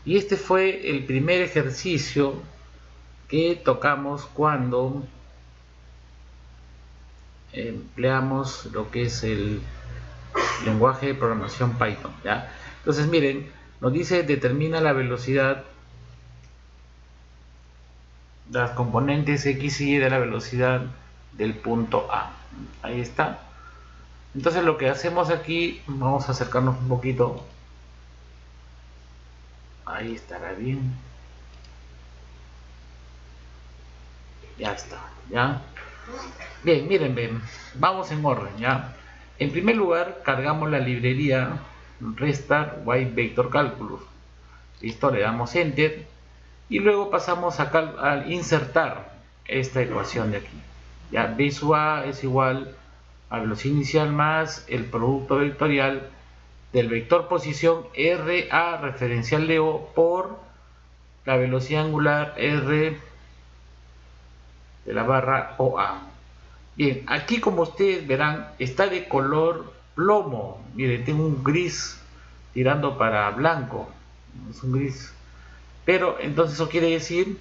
Y este fue el primer ejercicio que tocamos cuando empleamos lo que es el lenguaje de programación Python, ¿ya? Entonces miren, nos dice determina la velocidad, las componentes x y y de la velocidad del punto A. Ahí está. Entonces lo que hacemos aquí, vamos a acercarnos un poquito. Ahí estará bien. Ya está, ¿ya? Bien, miren, ven, vamos en orden, ¿ya? En primer lugar, cargamos la librería Restart White Vector Calculus. Listo, le damos Enter y luego pasamos a insertar esta ecuación de aquí. Ya, B sub A es igual a velocidad inicial más el producto vectorial del vector posición RA referencial de O por la velocidad angular R de la barra OA. Bien, aquí como ustedes verán está de color plomo. Miren, tengo un gris tirando para blanco. Es un gris. Pero entonces eso quiere decir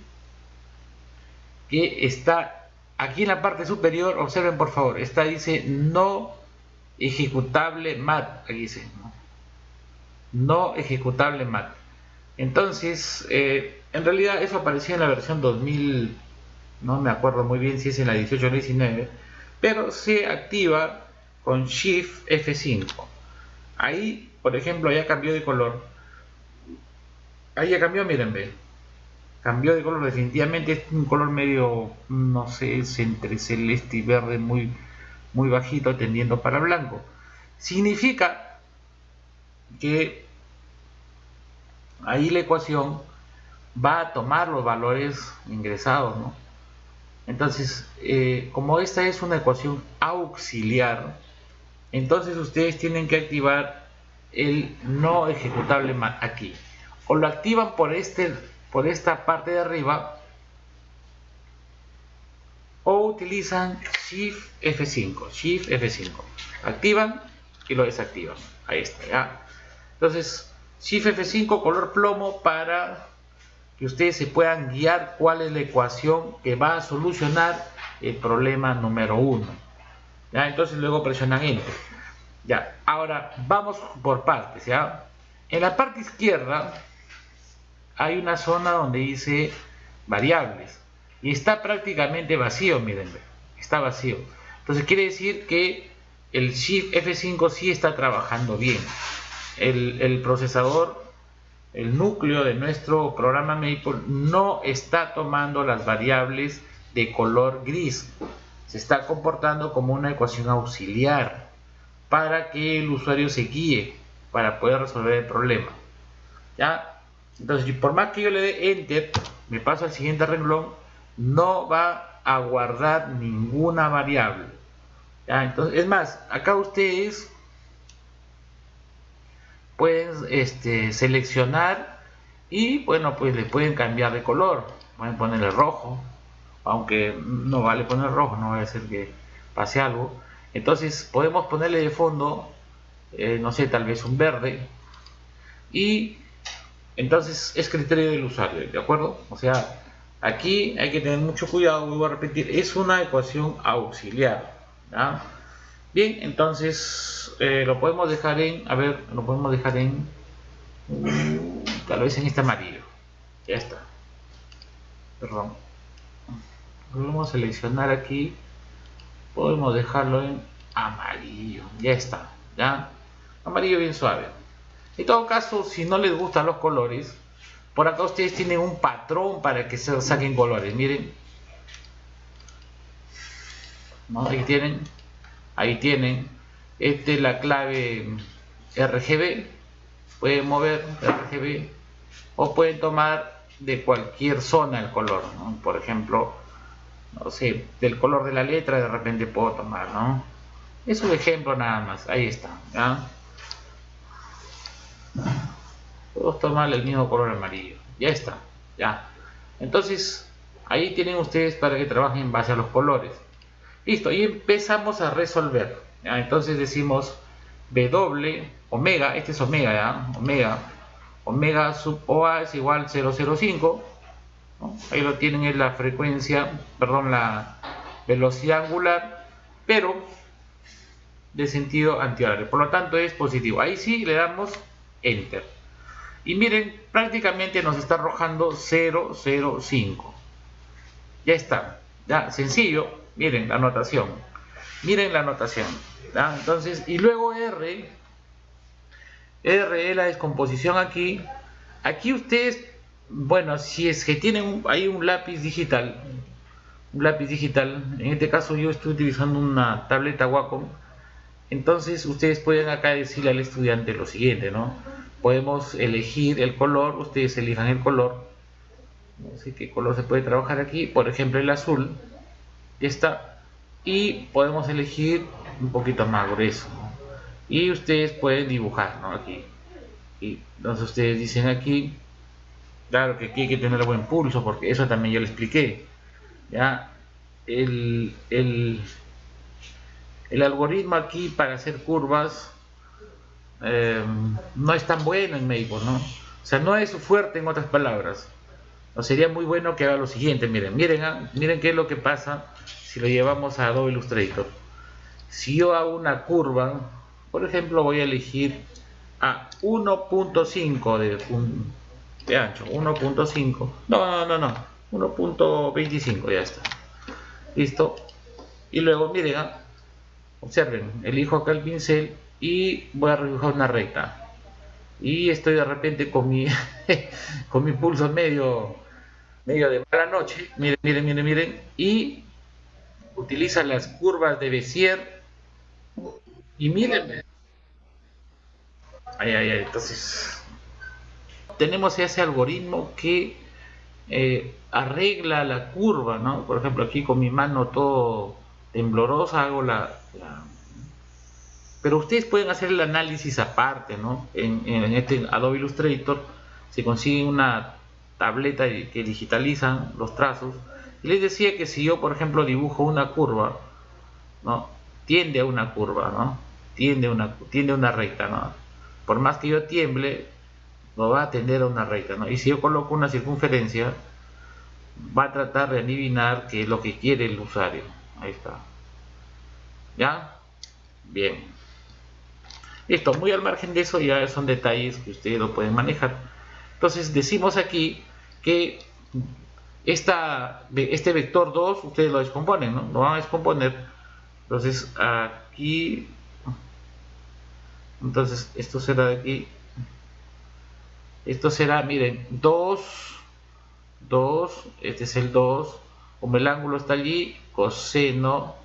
que está aquí en la parte superior. Observen por favor, esta dice no ejecutable mat. Aquí dice no ejecutable mat. Entonces, en realidad eso apareció en la versión 2000. No me acuerdo muy bien si es en la 18 o la 19, pero se activa con Shift F5. Ahí, por ejemplo, ya cambió de color. Ahí ya cambió, miren, ve. Cambió de color definitivamente, es un color medio, no sé, es entre celeste y verde, muy bajito, tendiendo para blanco. Significa que ahí la ecuación va a tomar los valores ingresados, ¿no? Entonces, como esta es una ecuación auxiliar, entonces ustedes tienen que activar el no ejecutable aquí. O lo activan por esta parte de arriba, o utilizan Shift F5. Shift F5. Activan y lo desactivan. Ahí está, ¿ya? Entonces, Shift F5 color plomo para que ustedes se puedan guiar cuál es la ecuación que va a solucionar el problema número 1. ¿Ya? Entonces luego presionan Enter. Ya, ahora vamos por partes, ¿ya? En la parte izquierda hay una zona donde dice variables y está prácticamente vacío, miren, está vacío. Entonces quiere decir que el Shift F5 sí está trabajando bien. El procesador, el núcleo de nuestro programa Maple no está tomando las variables de color gris, se está comportando como una ecuación auxiliar para que el usuario se guíe para poder resolver el problema, ¿ya? Entonces, por más que yo le dé Enter, me paso al siguiente renglón, no va a guardar ninguna variable, ¿ya? Entonces, es más, acá ustedes pueden seleccionar y bueno, pues le pueden cambiar de color, pueden ponerle rojo, aunque no vale poner rojo, no va a ser que pase algo. Entonces podemos ponerle de fondo, no sé, tal vez un verde, y entonces es criterio del usuario, ¿de acuerdo? O sea, aquí hay que tener mucho cuidado, vuelvo a repetir, es una ecuación auxiliar, ¿ya? Bien, entonces lo podemos dejar en, a ver, lo podemos dejar en, tal vez en este amarillo, ya está, perdón, volvemos a seleccionar aquí, podemos dejarlo en amarillo, ya está, ya, amarillo bien suave. En todo caso, si no les gustan los colores, por acá ustedes tienen un patrón para que se saquen colores, miren, ¿no? Ahí tienen, esta es la clave RGB, pueden mover RGB o pueden tomar de cualquier zona el color, ¿no? Por ejemplo, no sé, del color de la letra de repente puedo tomar, ¿no? Es un ejemplo nada más, ahí está, ¿ya? Puedo tomar el mismo color amarillo, ya está, ya. Entonces, ahí tienen ustedes para que trabajen en base a los colores. Listo, y empezamos a resolver, ¿ya? Entonces decimos W, omega, este es omega, ¿ya? Omega, omega sub OA es igual a 0,05, ¿no? Ahí lo tienen, es la frecuencia, perdón, la velocidad angular, pero de sentido antihorario, por lo tanto es positivo. Ahí sí le damos enter y miren, prácticamente nos está arrojando 0,05. Ya está, ya, sencillo. Miren la anotación, ¿ya? Entonces, y luego R es la descomposición aquí. Aquí ustedes, bueno, si es que tienen ahí un lápiz digital, en este caso yo estoy utilizando una tableta Wacom. Entonces ustedes pueden acá decirle al estudiante lo siguiente, ¿no? Podemos elegir el color, ustedes elijan el color, no sé qué color se puede trabajar aquí, por ejemplo el azul, ya está, y podemos elegir un poquito más grueso, ¿no? Y ustedes pueden dibujar, ¿no? Aquí, y entonces ustedes dicen aquí, claro que aquí hay que tener buen pulso, porque eso también yo le expliqué, ya, el algoritmo aquí para hacer curvas no es tan bueno en Maple, ¿no? O sea, no es fuerte, en otras palabras. No, sería muy bueno que haga lo siguiente, miren qué es lo que pasa si lo llevamos a Adobe Illustrator. Si yo hago una curva, por ejemplo, voy a elegir a 1.5 de ancho, 1.5, no, 1.25, ya está, listo. Y luego miren, observen, elijo acá el pincel y voy a dibujar una recta. Y estoy de repente con mi con mi pulso medio de mala noche. Miren. Y utiliza las curvas de Bézier. Y miren. Entonces, tenemos ese algoritmo que arregla la curva, ¿no? Por ejemplo, aquí con mi mano todo temblorosa hago pero ustedes pueden hacer el análisis aparte, ¿no? En este Adobe Illustrator se consiguen una tableta que digitalizan los trazos. Y les decía que si yo, por ejemplo, dibujo una curva, ¿no? Tiende a una curva, ¿no? Tiende a una recta, ¿no? Por más que yo tiemble, no va a tender a una recta, ¿no? Y si yo coloco una circunferencia, va a tratar de adivinar qué es lo que quiere el usuario. Ahí está. ¿Ya? Bien. Listo, muy al margen de eso ya son detalles que ustedes lo pueden manejar. Entonces decimos aquí que este vector 2 ustedes lo descomponen, ¿no? Lo van a descomponer. Entonces aquí, entonces esto será de aquí, esto será, miren, 2, este es el 2, como el ángulo está allí, coseno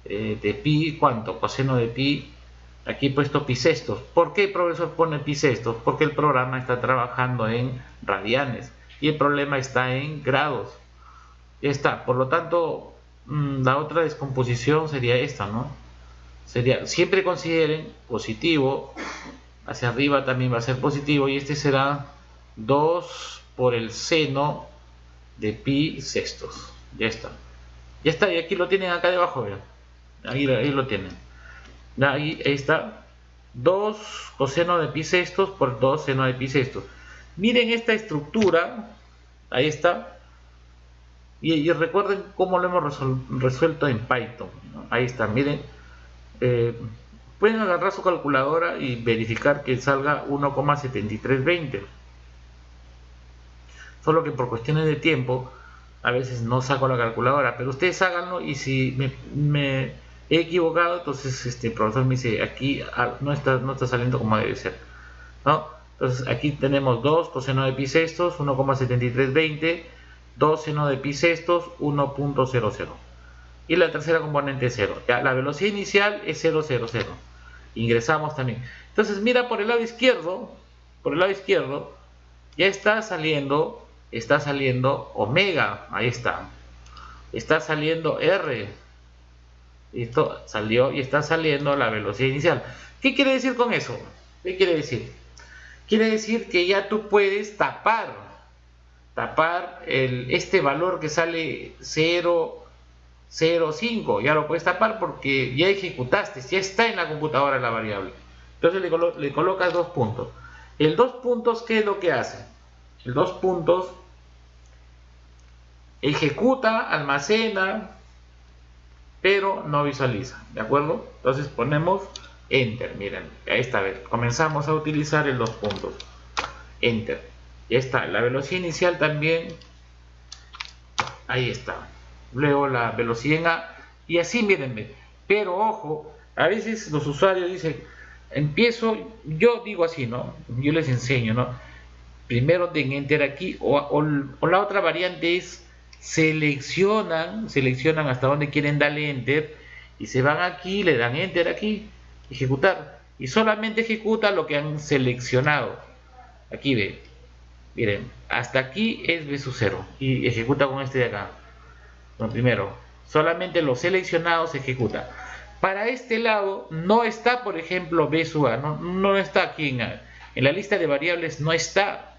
de pi, ¿cuánto? Coseno de pi. Aquí he puesto pi sextos. ¿Por qué el profesor pone pi sextos? Porque el programa está trabajando en radianes y el problema está en grados. Ya está. Por lo tanto, la otra descomposición sería esta, ¿no? Sería, siempre consideren positivo, hacia arriba también va a ser positivo, y este será 2 por el seno de pi sextos. Ya está. Ya está, y aquí lo tienen acá debajo, vean. Ahí lo tienen. Ahí está, 2 coseno de pi sextos por 2 seno de pi sextos. Miren esta estructura, ahí está, y recuerden cómo lo hemos resuelto en Python, ¿no? Ahí está, miren, pueden agarrar su calculadora y verificar que salga 1,7320, solo que por cuestiones de tiempo a veces no saco la calculadora, pero ustedes háganlo, y si me he equivocado, entonces el profesor me dice aquí no está saliendo como debe ser, ¿no? Entonces aquí tenemos 2 coseno de pi sextos 1,7320, 2 seno de pi sextos 1.00, y la tercera componente es 0. Ya, la velocidad inicial es 0,00. Ingresamos también. Entonces mira, por el lado izquierdo ya está saliendo omega, ahí está saliendo R. Esto salió y está saliendo la velocidad inicial. ¿Qué quiere decir con eso? ¿Qué quiere decir? Quiere decir que ya tú puedes tapar este valor que sale 0,05. Ya lo puedes tapar porque ya ejecutaste, ya está en la computadora la variable. Entonces le colocas 2 puntos. El dos puntos, ¿qué es lo que hace? El dos puntos ejecuta, almacena, pero no visualiza, ¿de acuerdo? Entonces ponemos Enter, miren, esta vez comenzamos a utilizar el dos puntos, Enter, ya está, la velocidad inicial también, ahí está, luego la velocidad en A, y así mírenme, pero ojo, a veces los usuarios dicen, yo digo así, ¿no? Yo les enseño, ¿no? Primero den Enter aquí, o la otra variante es seleccionan hasta donde quieren darle Enter, y se van aquí, le dan Enter aquí, ejecutar, y solamente ejecuta lo que han seleccionado. Aquí ve, miren, hasta aquí es B sub 0, y ejecuta con este de acá. Bueno, primero, solamente lo seleccionado se ejecuta. Para este lado no está, por ejemplo, B sub A, no está aquí en la lista de variables, no está,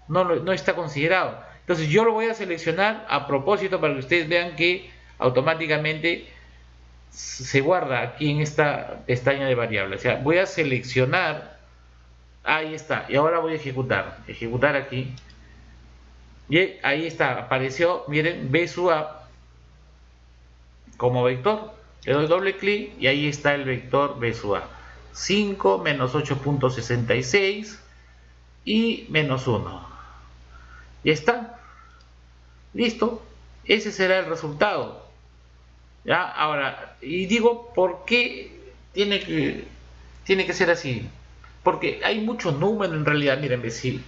no está considerado. Entonces yo lo voy a seleccionar a propósito para que ustedes vean que automáticamente se guarda aquí en esta pestaña de variables. O sea, voy a seleccionar, ahí está, y ahora voy a ejecutar aquí, y ahí está, apareció, miren, B sub A como vector. Le doy doble clic y ahí está el vector B sub A, 5 menos 8.66 y menos 1. Ya está, listo, ese será el resultado. Ya, ahora, y digo, ¿por qué tiene que ser así? Porque hay muchos números en realidad, miren, sí.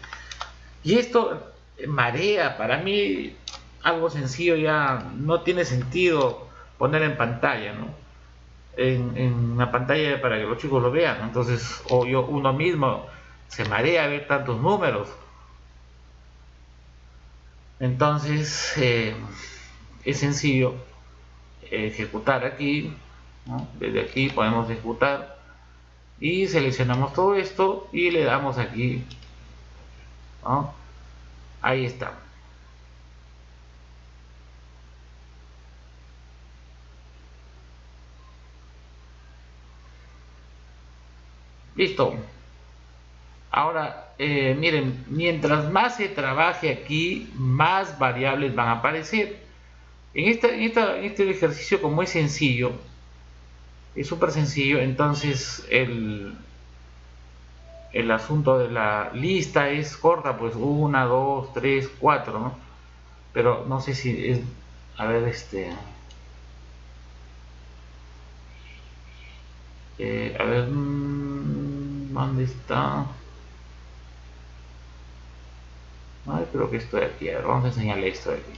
Y esto marea, para mí algo sencillo ya no tiene sentido poner en pantalla, ¿no? En la pantalla para que los chicos lo vean, ¿no? Entonces, uno mismo se marea a ver tantos números. Entonces, es sencillo ejecutar aquí, ¿no? Desde aquí podemos ejecutar y seleccionamos todo esto y le damos aquí, ¿no? Ahí está. Listo. Ahora, miren, mientras más se trabaje aquí, más variables van a aparecer. En este ejercicio, como es sencillo, es súper sencillo, entonces el asunto de la lista es corta, pues 1, 2, 3, 4, ¿no? Pero no sé si es, a ver, a ver, ¿dónde está? Ay, creo que esto de aquí, a ver, vamos a enseñarle esto de aquí.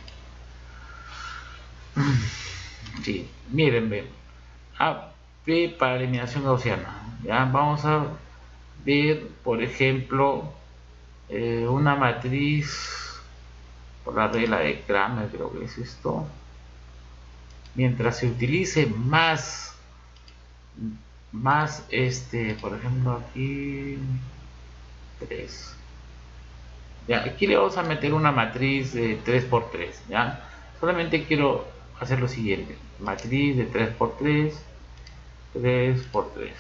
Sí, miren, ven, AP para eliminación gaussiana, ya vamos a ver, por ejemplo, una matriz por la regla de Cramer, creo que es esto. Mientras se utilice más por ejemplo aquí 3, ya, aquí le vamos a meter una matriz de 3×3, ya, solamente quiero hacer lo siguiente, matriz de 3×3, 3×3,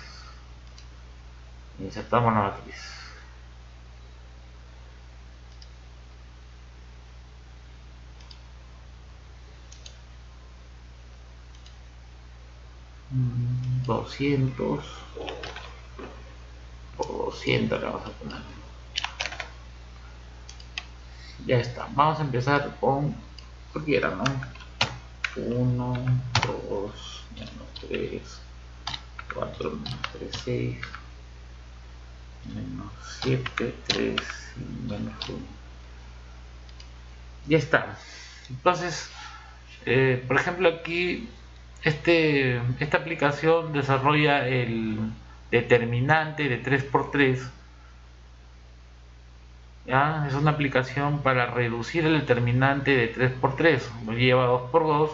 insertamos la matriz. Mm, 200 por 200 le vamos a poner. Ya está, vamos a empezar con cualquiera, ¿no? 1, 2, menos 3, 4, menos 3, 6, menos 7, 3, y menos 1. Ya está. Entonces, por ejemplo, aquí esta aplicación desarrolla el determinante de 3×3. ¿Ya? Es una aplicación para reducir el determinante de 3×3, lo lleva a 2×2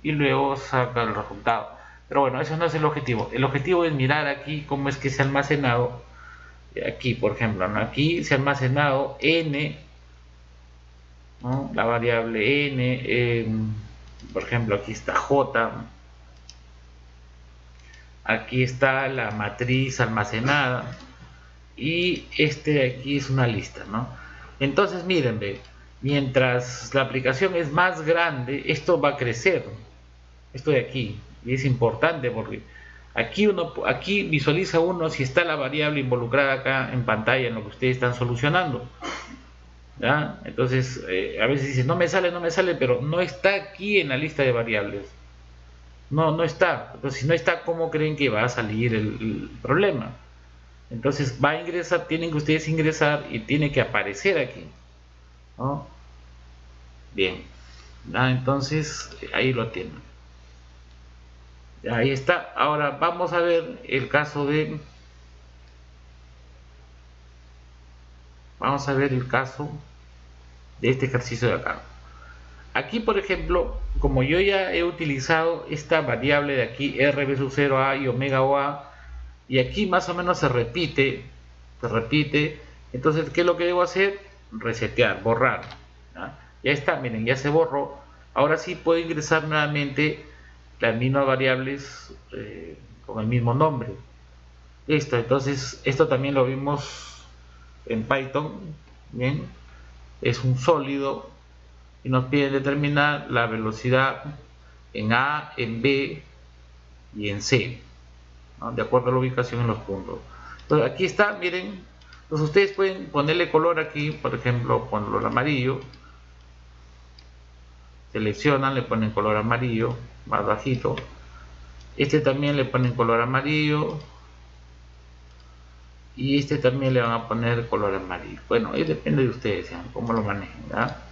y luego saca el resultado. Pero bueno, eso no es el objetivo. El objetivo es mirar aquí cómo es que se ha almacenado. Aquí, por ejemplo, ¿no? Aquí se ha almacenado n, ¿no? La variable n, por ejemplo, aquí está j, aquí está la matriz almacenada. y este de aquí es una lista, ¿no? Entonces miren, ve, mientras la aplicación es más grande, esto va a crecer, esto de aquí, y es importante porque aquí visualiza uno si está la variable involucrada acá en pantalla en lo que ustedes están solucionando, ¿ya? Entonces a veces dicen no me sale, pero no está aquí en la lista de variables, no está. Entonces si no está, ¿cómo creen que va a salir el problema? Entonces va a ingresar, tienen que ustedes ingresar y tiene que aparecer aquí, ¿no? Bien, entonces ahí lo tienen. Ahí está. Ahora vamos a ver el caso de... Vamos a ver el caso de este ejercicio de acá. Aquí, por ejemplo, como yo ya he utilizado esta variable de aquí, RB sub 0A y omega OA, y aquí más o menos se repite, entonces, ¿qué es lo que debo hacer? Resetear, borrar. ¿Ya? Ya está, miren, ya se borró. Ahora sí puedo ingresar nuevamente las mismas variables con el mismo nombre. Listo, entonces esto también lo vimos en Python. Bien, es un sólido y nos pide determinar la velocidad en A, en B y en C, ¿no? De acuerdo a la ubicación en los puntos. Entonces aquí está, miren. Entonces ustedes pueden ponerle color aquí, por ejemplo, color amarillo. Seleccionan, le ponen color amarillo, más bajito. Este también le ponen color amarillo. Y este también le van a poner color amarillo. Bueno, ahí depende de ustedes, ¿ya? Cómo lo manejen, ¿ya?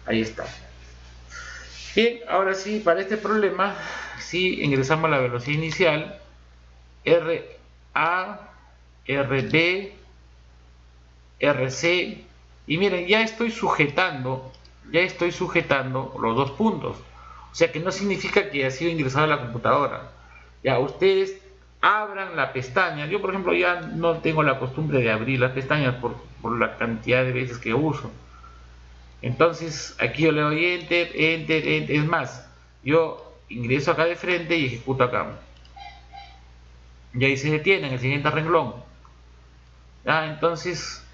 Ahí está. Bien, ahora sí, para este problema, si ingresamos la velocidad inicial, RA, RB, RC, y miren, ya estoy sujetando los dos puntos. O sea que no significa que ha sido ingresado a la computadora. Ya, ustedes abran la pestaña. Yo, por ejemplo, ya no tengo la costumbre de abrir las pestañas por la cantidad de veces que uso. Entonces, aquí yo le doy enter, enter, enter. Es más, yo ingreso acá de frente y ejecuto acá. Y ahí se detiene en el siguiente renglón. Entonces,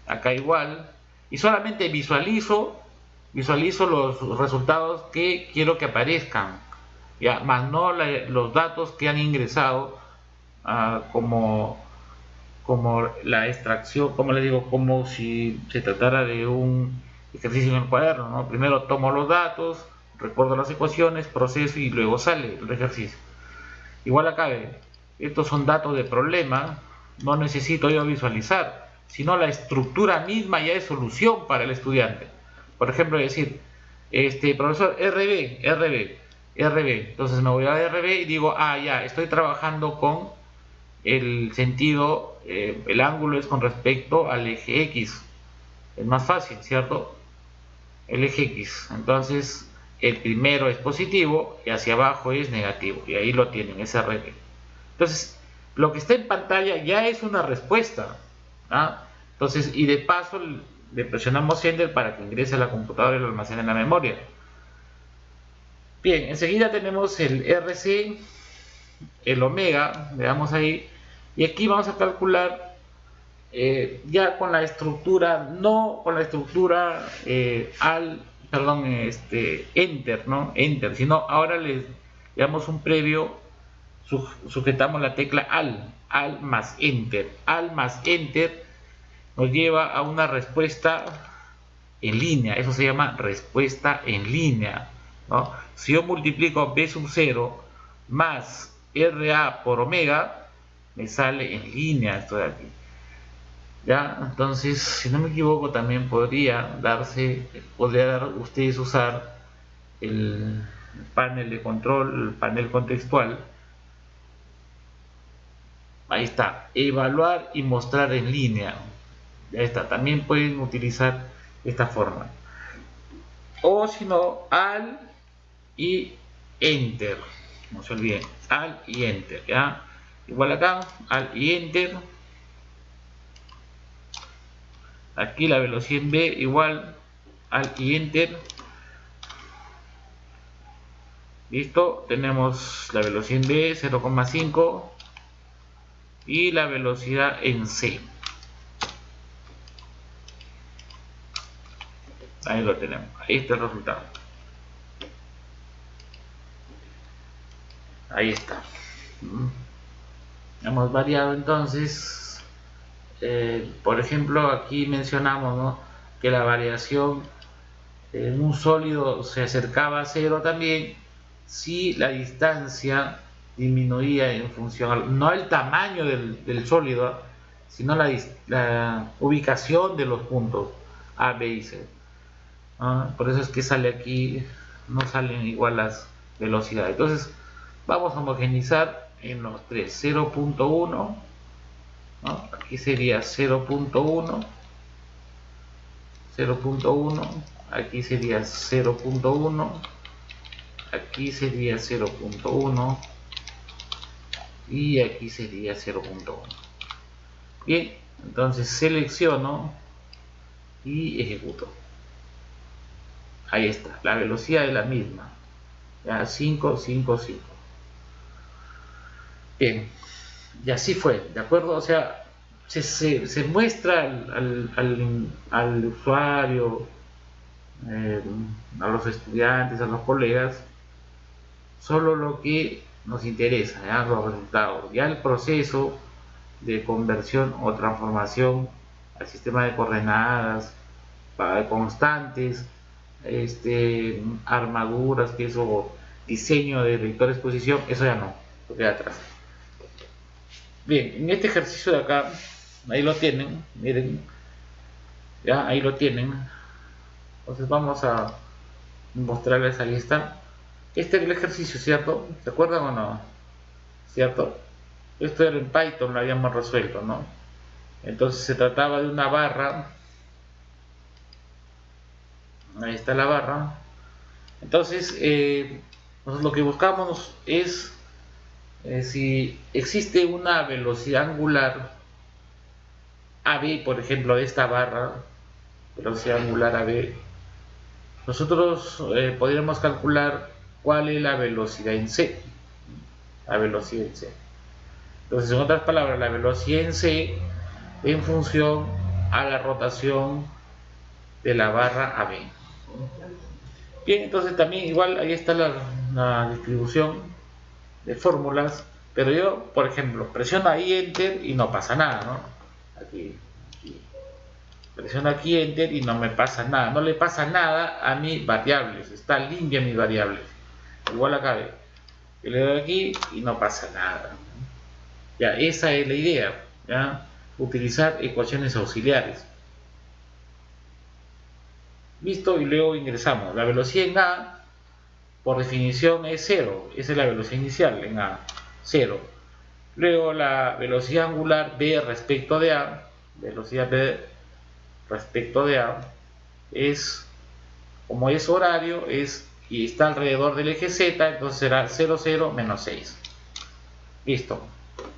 acá igual. Y solamente visualizo los resultados que quiero que aparezcan. Ya, más no los datos que han ingresado, como la extracción, como les digo, como si se tratara de un ejercicio en el cuaderno, ¿no? Primero tomo los datos, recuerdo las ecuaciones, proceso y luego sale el ejercicio. Igual acá, estos son datos de problema, no necesito yo visualizar, sino la estructura misma ya es solución para el estudiante. Por ejemplo, decir, profesor, RB, entonces me voy a RB y digo, ya, estoy trabajando con el sentido, el ángulo es con respecto al eje X, es más fácil, ¿cierto? El eje X, entonces el primero es positivo y hacia abajo es negativo, y ahí lo tienen, ese RB. Entonces, lo que está en pantalla ya es una respuesta, entonces, y de paso le presionamos Enter para que ingrese a la computadora y lo almacene en la memoria. Bien, enseguida tenemos el RC, el omega, le damos ahí, y aquí vamos a calcular ya con la estructura, no con la estructura enter, ¿no? Enter, sino ahora le damos un previo, sujetamos la tecla al más enter. Al más enter nos lleva a una respuesta en línea, eso se llama respuesta en línea, ¿no? Si yo multiplico B sub 0 más RA por omega, me sale en línea esto de aquí. ¿Ya? Entonces, si no me equivoco, también podría ustedes usar el panel de control, el panel contextual. Ahí está, evaluar y mostrar en línea. Ya está, también pueden utilizar esta forma. O si no, al y enter. No se olviden, al y enter. ¿Ya? Igual acá, al y enter. Aquí la velocidad en B igual al y enter. Listo, tenemos la velocidad en B 0,5 y la velocidad en C. Ahí lo tenemos, ahí está el resultado. Ahí está. Hemos variado entonces, por ejemplo, aquí mencionamos, ¿no?, que la variación en un sólido se acercaba a cero también si la distancia disminuía en función, no el tamaño del sólido, sino la ubicación de los puntos A, B y C. Por eso es que sale aquí, no salen igual las velocidades. Entonces vamos a homogeneizar en los tres. 0.1, ¿no? Aquí sería 0.1, 0.1, aquí sería 0.1, aquí sería 0.1 y aquí sería 0.1. Bien, entonces selecciono y ejecuto. Ahí está, la velocidad es la misma, ya 5, 5, 5. Bien, y así fue, ¿de acuerdo? O sea, se muestra al usuario, a los estudiantes, a los colegas, solo lo que nos interesa, ¿ya?, los resultados. Ya el proceso de conversión o transformación al sistema de coordenadas constantes, armaduras, que eso, diseño de vector exposición, eso ya no, lo queda atrás. Bien, en este ejercicio de acá, ahí lo tienen, miren, ya ahí lo tienen. Entonces vamos a mostrarles, ahí está. Este es el ejercicio, ¿cierto? ¿Se acuerdan o no? ¿Cierto? Esto era en Python, lo habíamos resuelto, ¿no? Entonces se trataba de una barra. Ahí está la barra. Entonces, nosotros lo que buscamos es si existe una velocidad angular AB, por ejemplo, de esta barra, velocidad angular AB, nosotros podríamos calcular cuál es la velocidad en C. La velocidad en C. Entonces, en otras palabras, la velocidad en C en función a la rotación de la barra AB. Bien, entonces también igual ahí está la distribución de fórmulas, pero yo, por ejemplo, presiono ahí Enter y no pasa nada, ¿no? Aquí. Presiono aquí Enter y no me pasa nada, no le pasa nada a mis variables, está limpia mis variables. Igual acá ve, yo le doy aquí y no pasa nada. Ya, esa es la idea, ¿ya? Utilizar ecuaciones auxiliares. Listo, y luego ingresamos. La velocidad en A, por definición, es 0. Esa es la velocidad inicial en A, 0. Luego la velocidad angular B respecto de A, velocidad B respecto de A, es, como es horario, y está alrededor del eje Z, entonces será 0, 0, menos 6. Listo.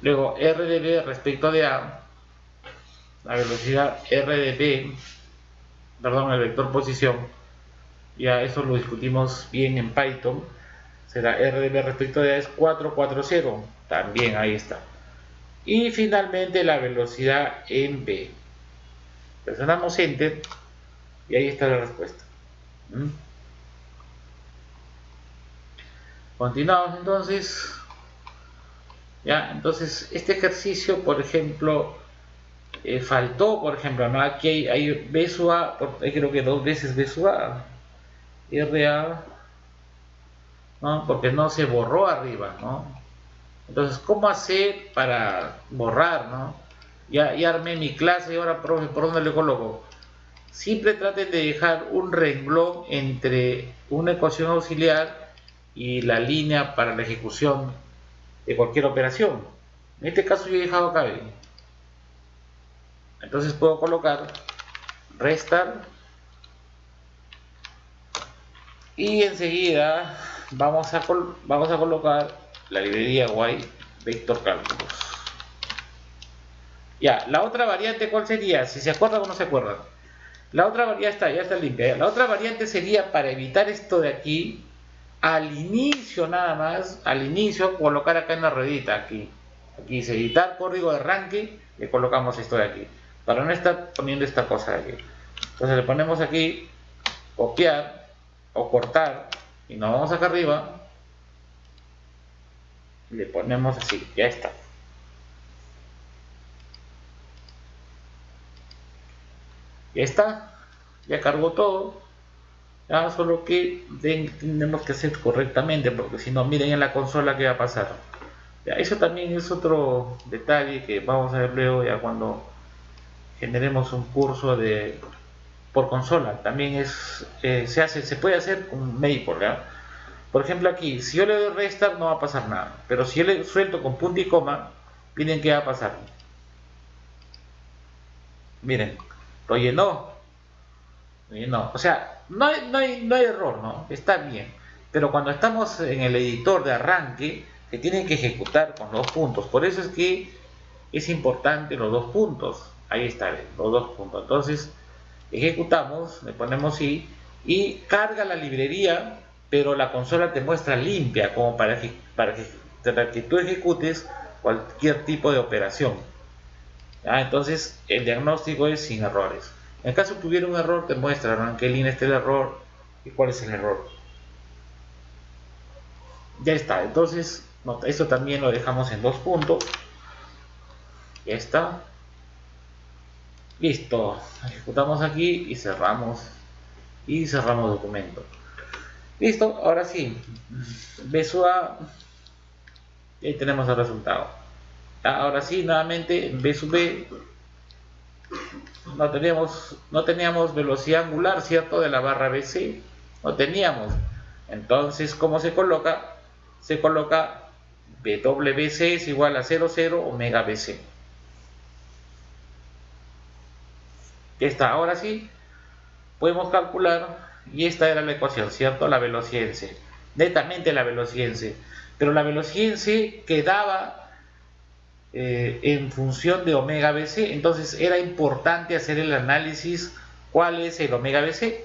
Luego R de B respecto de A, la velocidad R de B, perdón, el vector posición, ya eso lo discutimos bien en Python, será R de B respecto de A es 4, 4, 0, también ahí está. Y finalmente la velocidad en B. Presionamos Enter y ahí está la respuesta. Continuamos entonces. Ya, entonces este ejercicio, por ejemplo, faltó, por ejemplo, ¿no? Aquí hay B sub A, creo que 2 veces B sub A, RA, ¿no? Porque no se borró arriba, ¿no? Entonces, ¿cómo hacer para borrar, ¿no? Ya armé mi clase y ahora, profe, ¿por dónde le coloco? Siempre traten de dejar un renglón entre una ecuación auxiliar y la línea para la ejecución de cualquier operación. En este caso yo he dejado acá, ¿bien? Entonces puedo colocar restar y enseguida vamos a colocar la librería Y vector cálculos. Ya, la otra variante, ¿cuál sería? Si se acuerdan o no se acuerdan. La otra variante ya está limpia. La otra variante sería, para evitar esto de aquí, al inicio nada más, al inicio colocar acá en la ruedita, aquí dice editar código de arranque, le colocamos esto de aquí, para no estar poniendo esta cosa de aquí. Entonces le ponemos aquí copiar o cortar y nos vamos acá arriba, le ponemos así, ya está. Ya está, ya cargó todo. Ya, solo que tenemos que hacer correctamente, porque si no, miren en la consola qué va a pasar. Ya, eso también es otro detalle que vamos a ver luego ya cuando generemos un curso de por consola. También se puede hacer con Maple, ¿ya? Por ejemplo aquí, si yo le doy restart no va a pasar nada, pero si yo le suelto con punto y coma, miren qué va a pasar. Miren, lo llenó. O sea, no hay error, ¿no? Está bien. Pero cuando estamos en el editor de arranque, se tiene que ejecutar con 2 puntos. Por eso es que es importante los 2 puntos. Ahí está, los 2 puntos. Entonces, ejecutamos, le ponemos sí, y carga la librería, pero la consola te muestra limpia, como para que tú ejecutes cualquier tipo de operación. ¿Ya? Entonces, el diagnóstico es sin errores. En caso que hubiera un error, te muestra en qué línea está el error y cuál es el error. Ya está, entonces esto también lo dejamos en 2 puntos. Ya está. Listo, ejecutamos aquí y cerramos documento. Listo, ahora sí, BSUA, y ahí tenemos el resultado. Ahora sí, nuevamente en B sub B no teníamos velocidad angular, ¿cierto? De la barra BC, no teníamos. Entonces, ¿cómo se coloca? Se coloca WBC es igual a 00 omega BC. Ya está, ahora sí podemos calcular, y esta era la ecuación, ¿cierto? La velocidad en C, netamente la velocidad en C, pero la velocidad en C quedaba en función de omega BC, entonces era importante hacer el análisis cuál es el omega BC.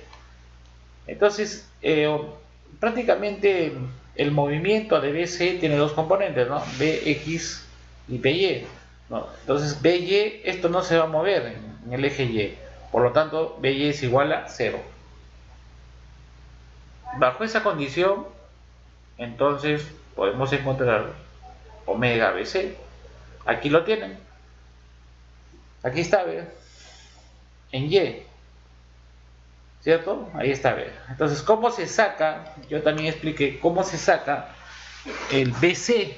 Entonces, prácticamente el movimiento de BC tiene 2 componentes, ¿no? BX y BY, ¿no? Entonces, BY, esto no se va a mover en el eje Y, por lo tanto, BY es igual a 0. Bajo esa condición, entonces podemos encontrar omega BC. Aquí lo tienen. Aquí está, ¿ve? En Y. ¿Cierto? Ahí está, ¿ve? Entonces, ¿cómo se saca? Yo también expliqué cómo se saca el BC.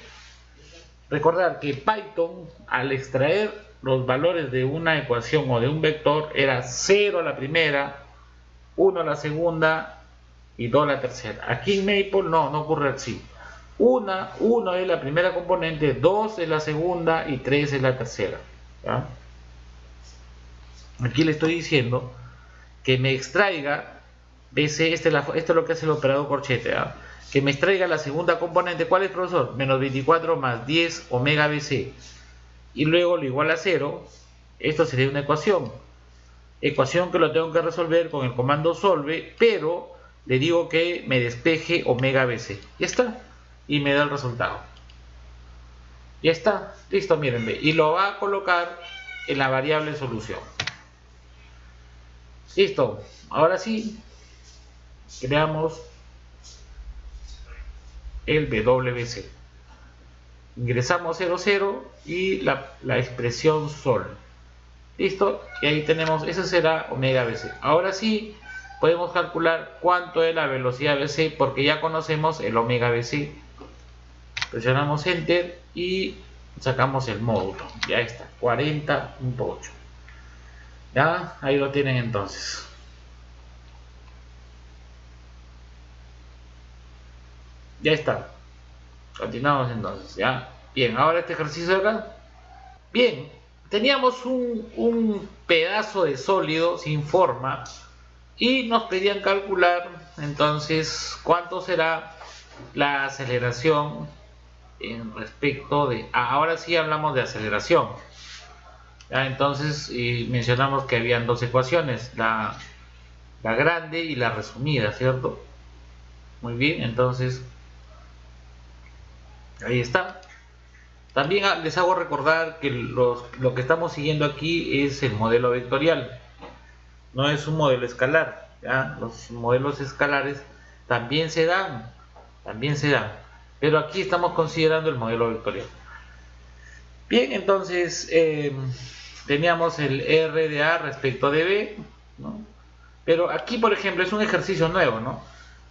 Recordar que Python, al extraer los valores de una ecuación o de un vector, era 0 a la primera, 1 a la segunda y 2 a la tercera. Aquí en Maple no ocurre así. 1 es la primera componente, 2 es la segunda y 3 es la tercera. ¿Ya? Aquí le estoy diciendo que me extraiga BC, esto es lo que hace el operador corchete, ¿ya? Que me extraiga la segunda componente. ¿Cuál es, profesor? Menos 24 más 10 omega BC, y luego lo igual a 0. Esto sería una ecuación que lo tengo que resolver con el comando solve, pero le digo que me despeje omega BC. Ya está, y me da el resultado. Ya está, listo, miren, y lo va a colocar en la variable solución. Listo, ahora sí creamos el WBC, ingresamos 00 y la expresión sol. Listo, y ahí tenemos, ese será omega BC. Ahora sí podemos calcular cuánto es la velocidad BC, porque ya conocemos el omega BC. Presionamos enter y sacamos el módulo. Ya está, 40.8. ya, ahí lo tienen entonces. Ya está. Continuamos entonces, ya. Bien, ahora este ejercicio de acá. Bien, teníamos un pedazo de sólido sin forma y nos pedían calcular entonces cuánto será la aceleración en respecto de... ahora sí hablamos de aceleración. Ya, entonces mencionamos que habían 2 ecuaciones, la grande y la resumida, ¿cierto? Muy bien, entonces ahí está. También les hago recordar que lo que estamos siguiendo aquí es el modelo vectorial, no es un modelo escalar. ¿ya? Los modelos escalares también se dan, pero aquí estamos considerando el modelo vectorial. Bien, entonces teníamos el RDA respecto de B, ¿no? Pero aquí, por ejemplo, es un ejercicio nuevo, ¿no?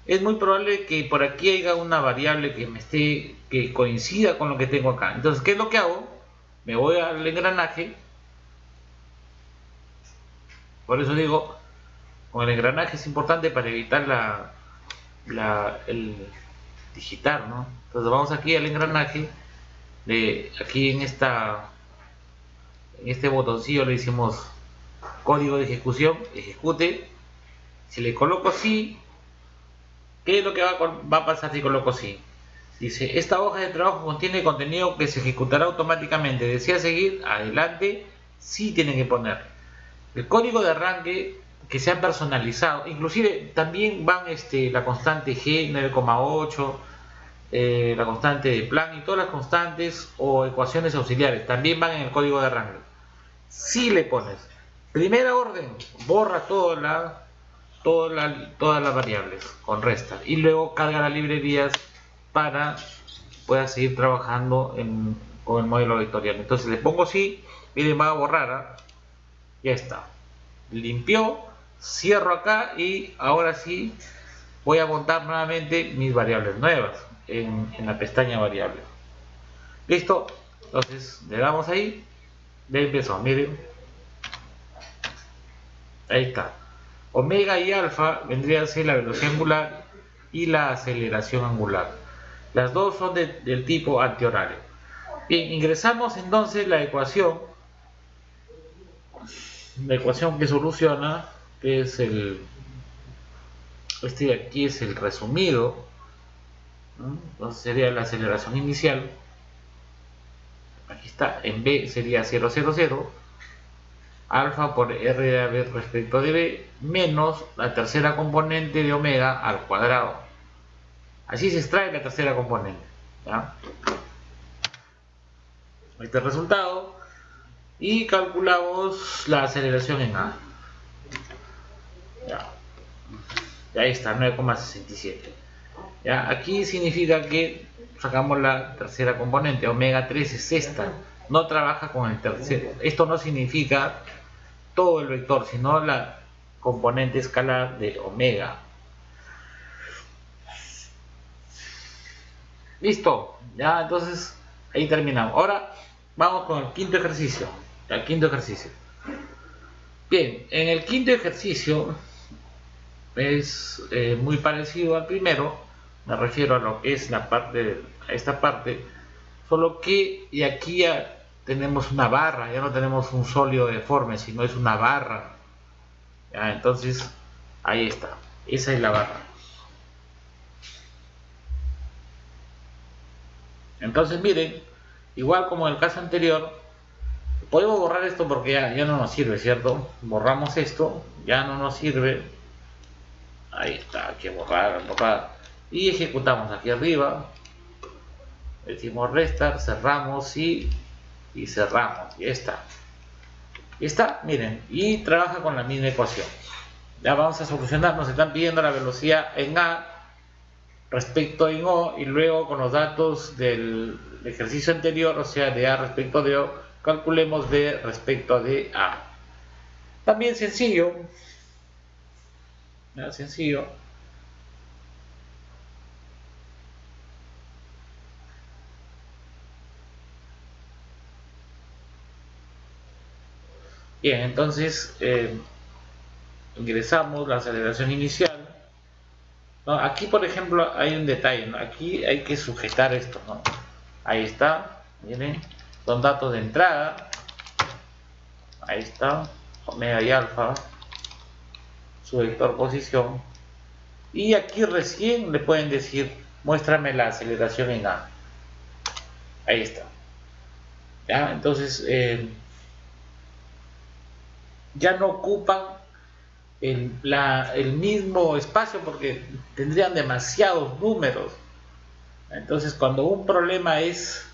Es muy probable que por aquí haya una variable que coincida con lo que tengo acá. Entonces, ¿qué es lo que hago? Me voy al engranaje. Por eso digo, con el engranaje es importante para evitar el digitar, ¿no? Entonces vamos aquí al engranaje, aquí en este botoncillo le decimos código de ejecución, ejecute. Si le coloco sí, ¿qué es lo que va a pasar si coloco sí? Dice, esta hoja de trabajo contiene contenido que se ejecutará automáticamente. ¿Desea seguir? Adelante. Sí tiene que poner. El código de arranque que se ha personalizado, inclusive también van la constante G 9,8, la constante de Planck y todas las constantes o ecuaciones auxiliares también van en el código de arranque. Si le pones primera orden, borra todas las variables con resta y luego carga las librerías para pueda seguir trabajando con el modelo vectorial. Entonces le pongo sí, miren, va a borrar, ya está, limpió, cierro acá y ahora sí voy a montar nuevamente mis variables nuevas en la pestaña variables. Listo, entonces le damos ahí, ya empezó, miren, ahí está. Omega y alfa vendría a ser la velocidad angular y la aceleración angular. Las dos son del tipo antihorario. Bien, ingresamos entonces la ecuación que soluciona, que es de aquí es el resumido, ¿no? Entonces sería la aceleración inicial, aquí está, en B sería 0, 0, 0, alfa por R de AB respecto de B, menos la tercera componente de omega al cuadrado. Así se extrae la tercera componente, ¿ya? Este resultado, y calculamos la aceleración en A. Ya. Y ahí está, 9,67. Ya, aquí significa que sacamos la tercera componente, omega 3 es esta, no trabaja con el tercero. Esto no significa todo el vector, sino la componente escalar de omega. Listo, ya, entonces ahí terminamos. Ahora vamos con el quinto ejercicio. Bien, en el quinto ejercicio es muy parecido al primero, me refiero a lo que es esta parte, solo que y aquí ya tenemos una barra, ya no tenemos un sólido deforme, sino es una barra. Ya, entonces ahí está, esa es la barra. Entonces miren, igual como en el caso anterior, podemos borrar esto porque ya no nos sirve, ¿cierto? Borramos esto, ya no nos sirve. Ahí está, hay que borrar. Y ejecutamos aquí arriba. Decimos restar, cerramos y cerramos. Ya está. Y está, miren, y trabaja con la misma ecuación. Ya vamos a solucionar, nos están pidiendo la velocidad en A respecto en O y luego con los datos del ejercicio anterior, o sea, de A respecto de O, calculemos B respecto de A. También sencillo. ¿Ya? Sencillo. Bien, entonces ingresamos la aceleración inicial, ¿no? Aquí por ejemplo hay un detalle, ¿no? Aquí hay que sujetar esto, ¿no? Ahí está, miren, son datos de entrada, ahí está, omega y alfa, su vector posición, y aquí recién le pueden decir, muéstrame la aceleración en A, ahí está, ¿ya? Entonces ya no ocupan el mismo espacio porque tendrían demasiados números. Entonces cuando un problema es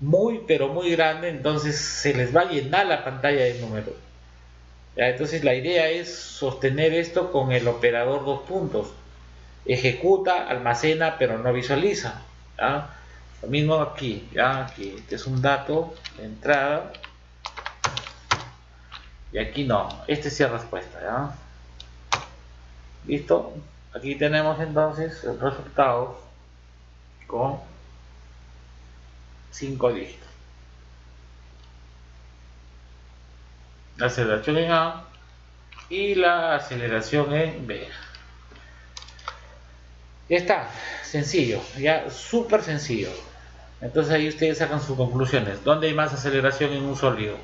muy pero muy grande, entonces se les va a llenar la pantalla de números. ¿Ya? Entonces la idea es sostener esto con el operador dos puntos. Ejecuta, almacena, pero no visualiza. ¿Ya? Lo mismo aquí, ¿ya? Aquí este es un dato de entrada. Y aquí no, este sí es respuesta, ¿ya? Listo. Aquí tenemos entonces el resultado con 5 dígitos. La aceleración en A y la aceleración en B. Ya está, sencillo, ya súper sencillo. Entonces ahí ustedes sacan sus conclusiones. ¿Dónde hay más aceleración en un sólido?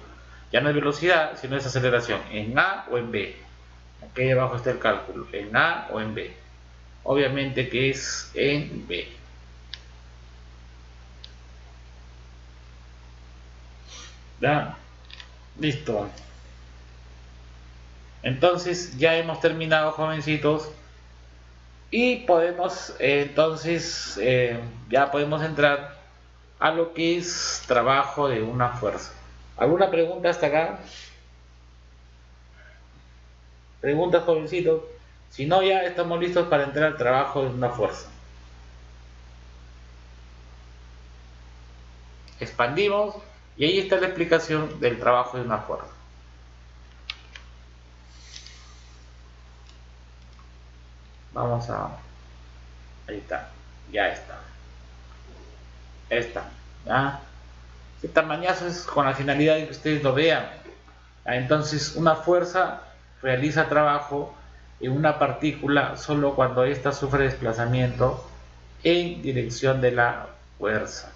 Ya no es velocidad, sino es aceleración. ¿En A o en B? Aquí abajo está el cálculo. ¿En A o en B? Obviamente que es en B. ¿Ya? Listo. Entonces ya hemos terminado, jovencitos. Y podemos, entonces, ya podemos entrar a lo que es trabajo de una fuerza. ¿Alguna pregunta hasta acá? Preguntas, jovencitos. Si no, ya estamos listos para entrar al trabajo de una fuerza. Expandimos y ahí está la explicación del trabajo de una fuerza. Vamos a... Ahí está. Ya está. Esta. ¿Ya? Este tamañazo es con la finalidad de que ustedes lo vean. Entonces, una fuerza realiza trabajo en una partícula solo cuando ésta sufre desplazamiento en dirección de la fuerza.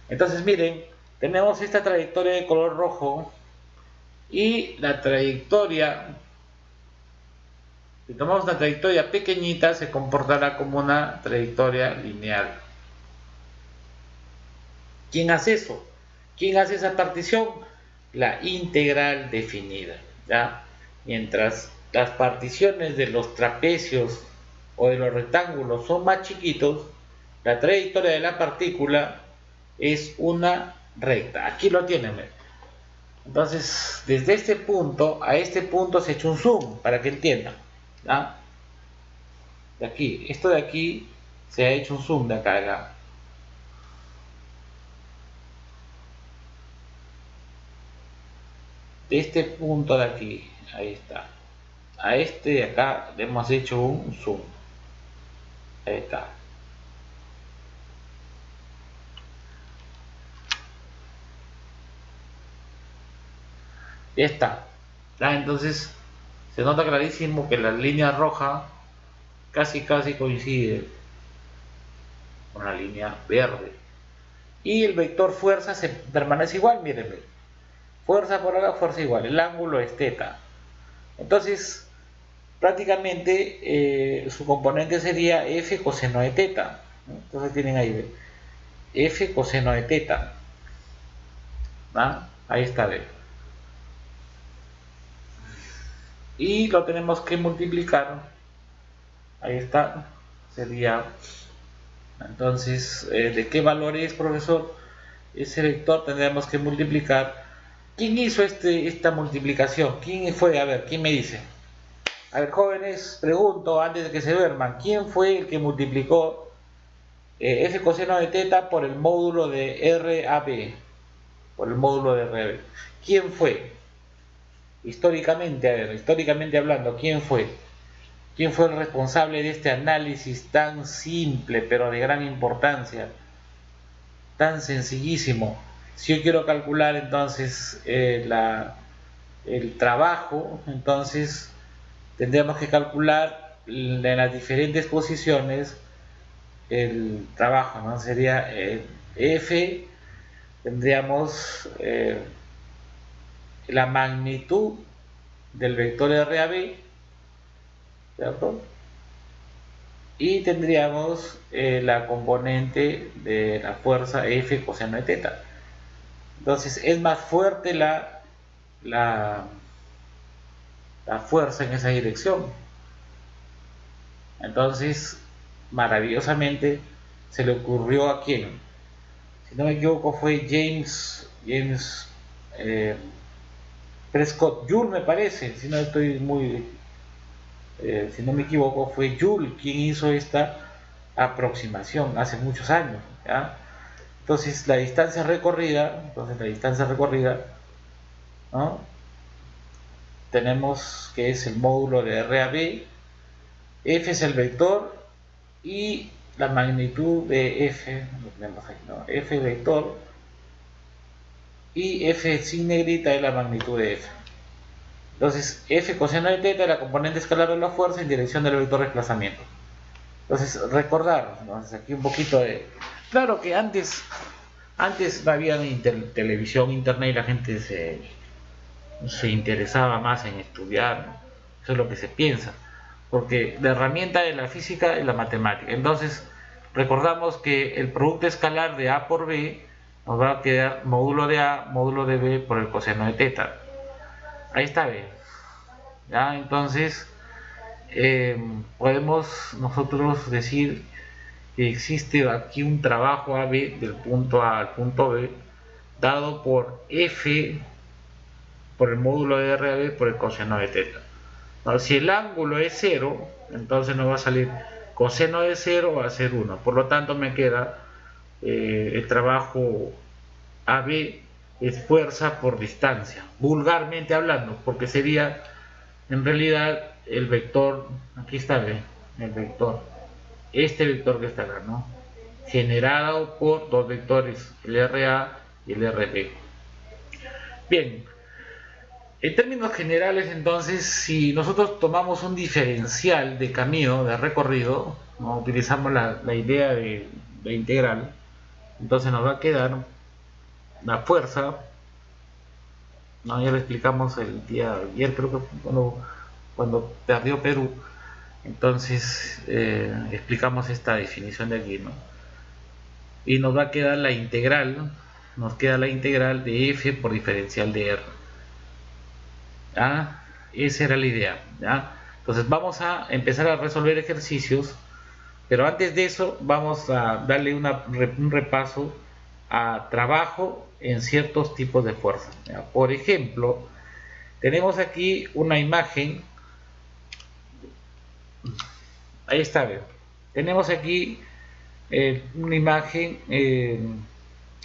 Entonces, miren, tenemos esta trayectoria de color rojo y la trayectoria, si tomamos una trayectoria pequeñita, se comportará como una trayectoria lineal. ¿Quién hace eso? ¿Quién hace esa partición? La integral definida, ¿ya? Mientras las particiones de los trapecios o de los rectángulos son más chiquitos, la trayectoria de la partícula es una recta. Aquí lo tienen. Entonces, desde este punto a este punto se ha hecho un zoom para que entiendan, ¿ya? De aquí, esto de aquí se ha hecho un zoom de acá, acá. De este punto de aquí, ahí está, a este de acá le hemos hecho un zoom, ahí está. Ya está, ¿ya? Entonces se nota clarísimo que la línea roja casi coincide con la línea verde y el vector fuerza se permanece igual. Mírenme, fuerza por acá, fuerza igual, el ángulo es θ. Entonces prácticamente su componente sería f coseno de θ, ¿no? Entonces tienen ahí f coseno de θ, ¿no? Ahí está, ¿ve? Y lo tenemos que multiplicar, ahí está, sería entonces, ¿de qué valor es, profesor? Ese vector tendríamos que multiplicar. ¿Quién hizo esta multiplicación? ¿Quién fue? A ver, ¿quién me dice? A ver, jóvenes, pregunto antes de que se duerman, ¿quién fue el que multiplicó f coseno de θ por el módulo de RAB? Por el módulo de RAB. ¿Quién fue? Históricamente, a ver, históricamente hablando, ¿quién fue? ¿Quién fue el responsable de este análisis tan simple, pero de gran importancia? Tan sencillísimo. Si yo quiero calcular entonces el trabajo, entonces tendríamos que calcular en las diferentes posiciones el trabajo, ¿no? Sería F, tendríamos la magnitud del vector RAB, ¿cierto? Y tendríamos la componente de la fuerza F coseno de θ. Entonces es más fuerte la fuerza en esa dirección. Entonces, maravillosamente, se le ocurrió a quién. Si no me equivoco, fue James Prescott Joule, me parece, si no estoy muy, si no me equivoco, fue Joule quien hizo esta aproximación hace muchos años, ¿ya? Entonces la distancia recorrida, ¿no? Tenemos que es el módulo de RAB, F es el vector y la magnitud de F, lo tenemos ahí, ¿no? F vector y F sin negrita es la magnitud de F. Entonces, F coseno de teta es la componente escalar de la fuerza en dirección del vector de desplazamiento. Entonces, recordar, ¿no? Aquí un poquito de... Claro que antes no había televisión, internet y la gente se interesaba más en estudiar, ¿no? Eso es lo que se piensa, porque la herramienta de la física es la matemática. Entonces, recordamos que el producto escalar de A por B nos va a quedar módulo de A, módulo de B por el coseno de teta. Ahí está B. ¿Ya? Entonces, podemos nosotros decir que existe aquí un trabajo AB del punto A al punto B dado por F por el módulo de RAB por el coseno de teta. Ahora, si el ángulo es 0, entonces nos va a salir coseno de 0 va a ser 1. Por lo tanto me queda el trabajo AB es fuerza por distancia, vulgarmente hablando, porque sería en realidad el vector, aquí está el vector, este vector que está acá, ¿no? Generado por dos vectores, el RA y el RB. Bien, en términos generales, entonces, si nosotros tomamos un diferencial de camino, de recorrido, ¿no? Utilizamos la idea de integral, entonces nos va a quedar la fuerza, ¿no? Ya lo explicamos el día de ayer, creo que cuando perdió Perú, entonces explicamos esta definición de aquí, ¿no? Y nos va a quedar la integral, de f por diferencial de r. ¿Ya? Esa era la idea, ¿ya? Entonces vamos a empezar a resolver ejercicios, pero antes de eso vamos a darle un repaso a trabajo en ciertos tipos de fuerza, ¿ya? Por ejemplo, tenemos aquí una imagen, ahí está, ¿ve? Tenemos aquí una imagen,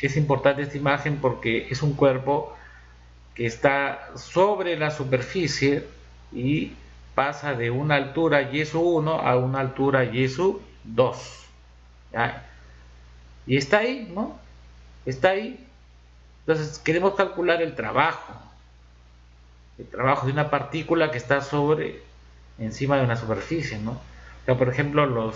es importante esta imagen porque es un cuerpo que está sobre la superficie y pasa de una altura y sub 1 a una altura y sub 2, ¿ya? Y está ahí, ¿no? Está ahí. Entonces queremos calcular el trabajo de una partícula que está encima de una superficie, ¿no? O sea, por ejemplo, los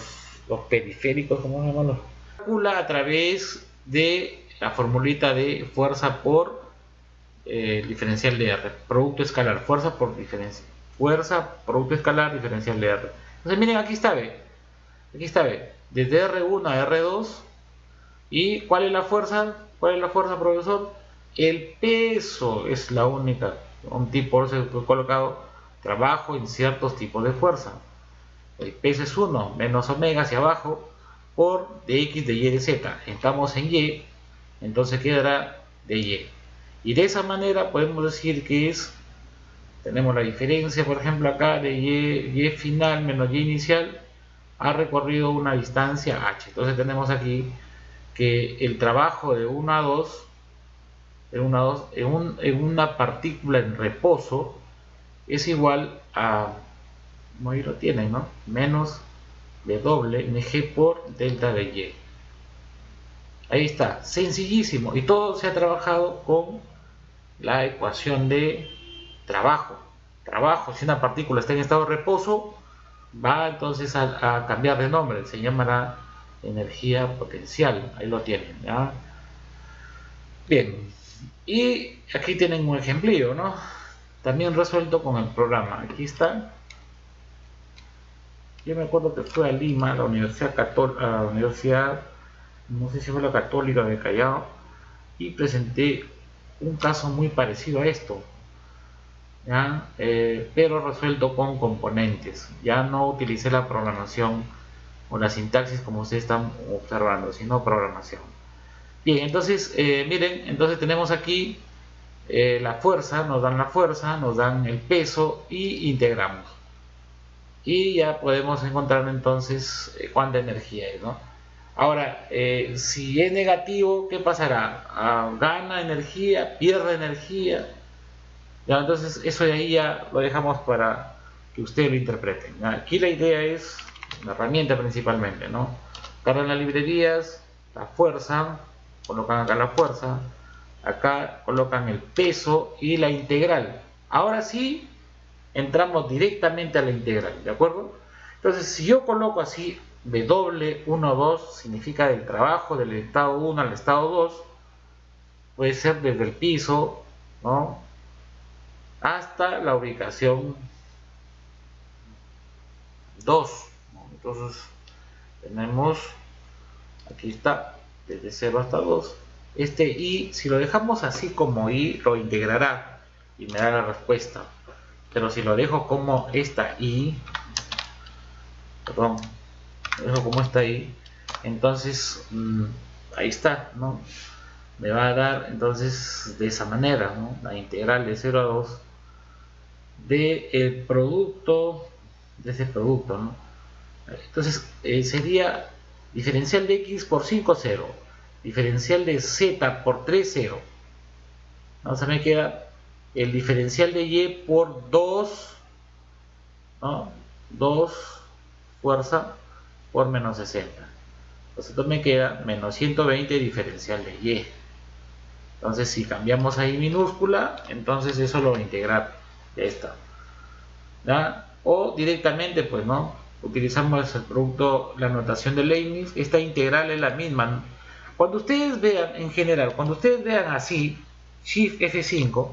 periféricos, ¿cómo se llaman? Calcula a través de la formulita de fuerza por diferencial de R, producto escalar, fuerza, producto escalar, diferencial de R. Entonces miren, aquí está B, desde R1 a R2, y ¿cuál es la fuerza? Profesor? El peso es la única, un tipo, por eso he colocado trabajo en ciertos tipos de fuerza. El peso es 1 menos omega hacia abajo por dx de y de z. Estamos en y, entonces quedará de y. Y de esa manera podemos decir que tenemos la diferencia, por ejemplo, acá de y final menos y inicial ha recorrido una distancia h. Entonces tenemos aquí que el trabajo de 1 a 2, en una partícula en reposo es igual a, como ahí lo tienen, ¿no? Menos W mg por delta de y. Ahí está, sencillísimo. Y todo se ha trabajado con la ecuación de trabajo. Si una partícula está en estado de reposo, va entonces a cambiar de nombre, se llamará energía potencial. Ahí lo tienen, ¿ya? Bien, y aquí tienen un ejemplillo, ¿no? También resuelto con el programa. Aquí está. Yo me acuerdo que fui a Lima, a la Universidad Católica, no sé si fue la Católica de Callao, y presenté un caso muy parecido a esto, ¿ya? Pero resuelto con componentes. Ya no utilicé la programación o la sintaxis como ustedes están observando, sino programación. Bien, entonces miren, entonces tenemos aquí la fuerza, nos dan el peso y integramos. Y ya podemos encontrar entonces cuánta energía es, ¿no? Ahora, si es negativo, ¿qué pasará? ¿Gana energía? ¿Pierde energía? Ya, entonces eso de ahí ya lo dejamos para que ustedes lo interpreten. ¿Ya? Aquí la idea es la herramienta principalmente, ¿no? Cargan las librerías, la fuerza, colocan acá la fuerza, acá colocan el peso y la integral. Ahora sí, entramos directamente a la integral, ¿de acuerdo? Entonces, si yo coloco así W12 significa del trabajo del estado 1 al estado 2, puede ser desde el piso, ¿no?, hasta la ubicación 2, ¿no? Entonces tenemos, aquí está, desde 0 hasta 2. Este I, si lo dejamos así como I, lo integrará y me da la respuesta. Pero si lo dejo como esta I, perdón, lo dejo como esta I, entonces ahí está, ¿no? Me va a dar entonces de esa manera, ¿no?, la integral de 0 a 2 del producto, de ese producto, ¿no? Entonces sería diferencial de x por 5, 0, diferencial de z por 3, 0. ¿No? Se me queda el diferencial de y por 2, ¿no?, 2 fuerza por menos 60. Entonces esto me queda menos 120 diferencial de y. Entonces si cambiamos ahí minúscula, entonces eso lo va a integrar. Ya está. ¿Ya? O directamente, pues, ¿no?, utilizamos el producto, la notación de Leibniz. Esta integral es la misma, ¿no? Cuando ustedes vean, en general, cuando ustedes vean así, Shift F5,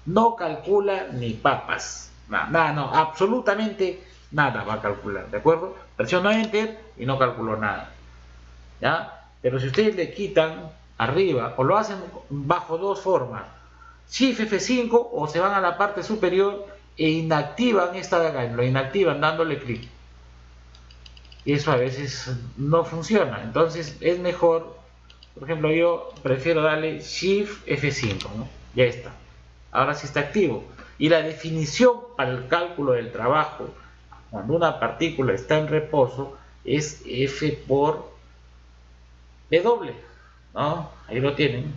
no calcula ni papas. Nada, no, absolutamente nada va a calcular, ¿de acuerdo? Presiono Enter y no calculó nada. ¿Ya? Pero si ustedes le quitan arriba, o lo hacen bajo dos formas, Shift F5, o se van a la parte superior e inactivan esta de acá, lo inactivan dándole clic. Y eso a veces no funciona. Entonces es mejor, por ejemplo, yo prefiero darle Shift F5, ¿no? Ya está. Ahora sí está activo. Y la definición para el cálculo del trabajo, cuando una partícula está en reposo, es F por W, ¿no? Ahí lo tienen.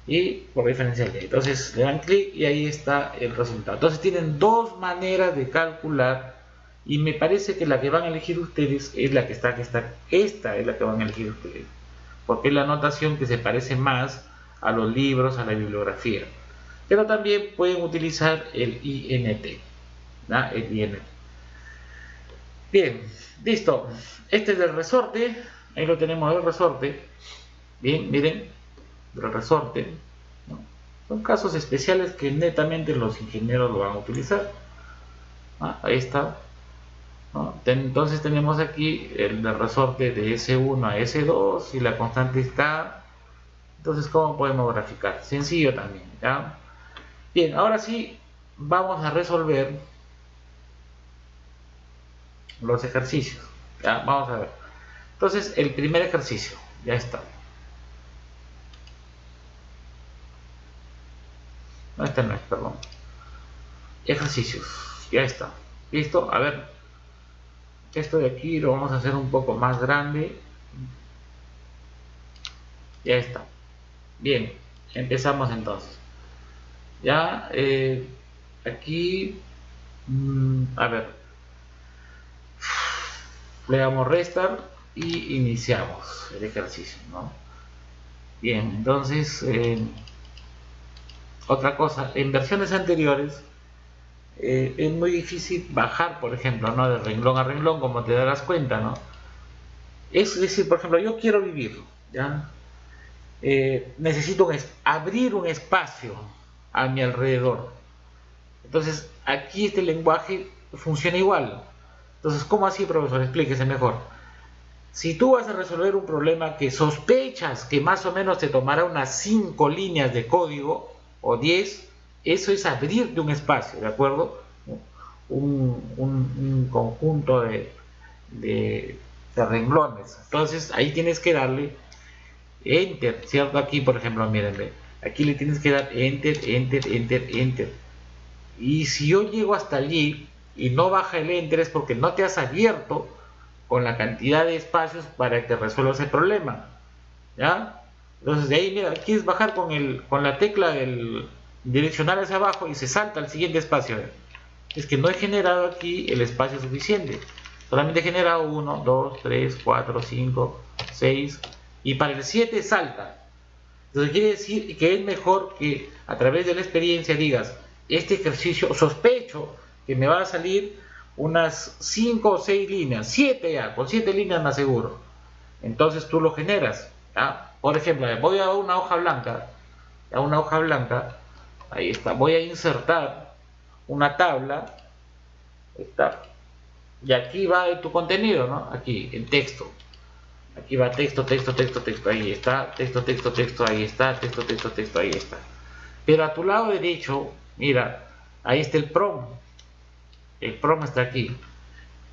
Y por diferencial de, entonces le dan clic y ahí está el resultado. Entonces tienen dos maneras de calcular, y me parece que la que van a elegir ustedes es la que está, esta es la que van a elegir ustedes, porque es la notación que se parece más a los libros, a la bibliografía. Pero también pueden utilizar el INT, ¿no? El INT. Bien, listo. Este es el resorte, ahí lo tenemos, el resorte. Bien, miren, del resorte, ¿no? Son casos especiales que netamente los ingenieros lo van a utilizar. Ahí está, ¿no? Entonces tenemos aquí el del resorte de S1 a S2 y la constante está. Entonces, ¿cómo podemos graficar? Sencillo también, ¿ya? Bien, ahora sí vamos a resolver los ejercicios, ¿ya? Vamos a ver. Entonces, el primer ejercicio, ya está. No, este no es, perdón. Ejercicios, ya está. ¿Listo? A ver, esto de aquí lo vamos a hacer un poco más grande. Ya está. Bien, empezamos entonces. Ya, aquí, a ver, le damos Restart y iniciamos el ejercicio, ¿no? Bien, entonces, otra cosa, en versiones anteriores es muy difícil bajar, por ejemplo, ¿no?, de renglón a renglón, como te darás cuenta, ¿no? Es decir, por ejemplo, yo quiero vivir, ¿ya? Necesito abrir un espacio a mi alrededor. Entonces, aquí este lenguaje funciona igual. Entonces, ¿cómo así, profesor? Explíquese mejor. Si tú vas a resolver un problema que sospechas que más o menos te tomará unas 5 líneas de código o 10, eso es abrirte un espacio, ¿de acuerdo? Un conjunto de renglones. Entonces, ahí tienes que darle Enter, ¿cierto? Aquí, por ejemplo, miren, aquí le tienes que dar enter, enter, enter, enter. Y si yo llego hasta allí y no baja el enter es porque no te has abierto con la cantidad de espacios para que resuelva ese problema, ¿ya? Entonces de ahí, mira, quieres bajar con la tecla del direccional hacia abajo y se salta al siguiente espacio. Es que no he generado aquí el espacio suficiente, solamente he generado 1, 2, 3, 4, 5, 6 y para el 7 salta. Entonces quiere decir que es mejor que a través de la experiencia digas, este ejercicio sospecho que me va a salir unas 5 o 6 líneas, 7 ya, con 7 líneas me aseguro. Entonces tú lo generas, ¿ya? Por ejemplo, voy a una hoja blanca, ahí está, voy a insertar una tabla, está, y aquí va tu contenido, ¿no? Aquí, en texto. Aquí va texto, texto, texto, texto, ahí está, texto, texto, texto, ahí está, texto, texto, texto, ahí está. Pero a tu lado derecho, mira, ahí está el PROM está aquí.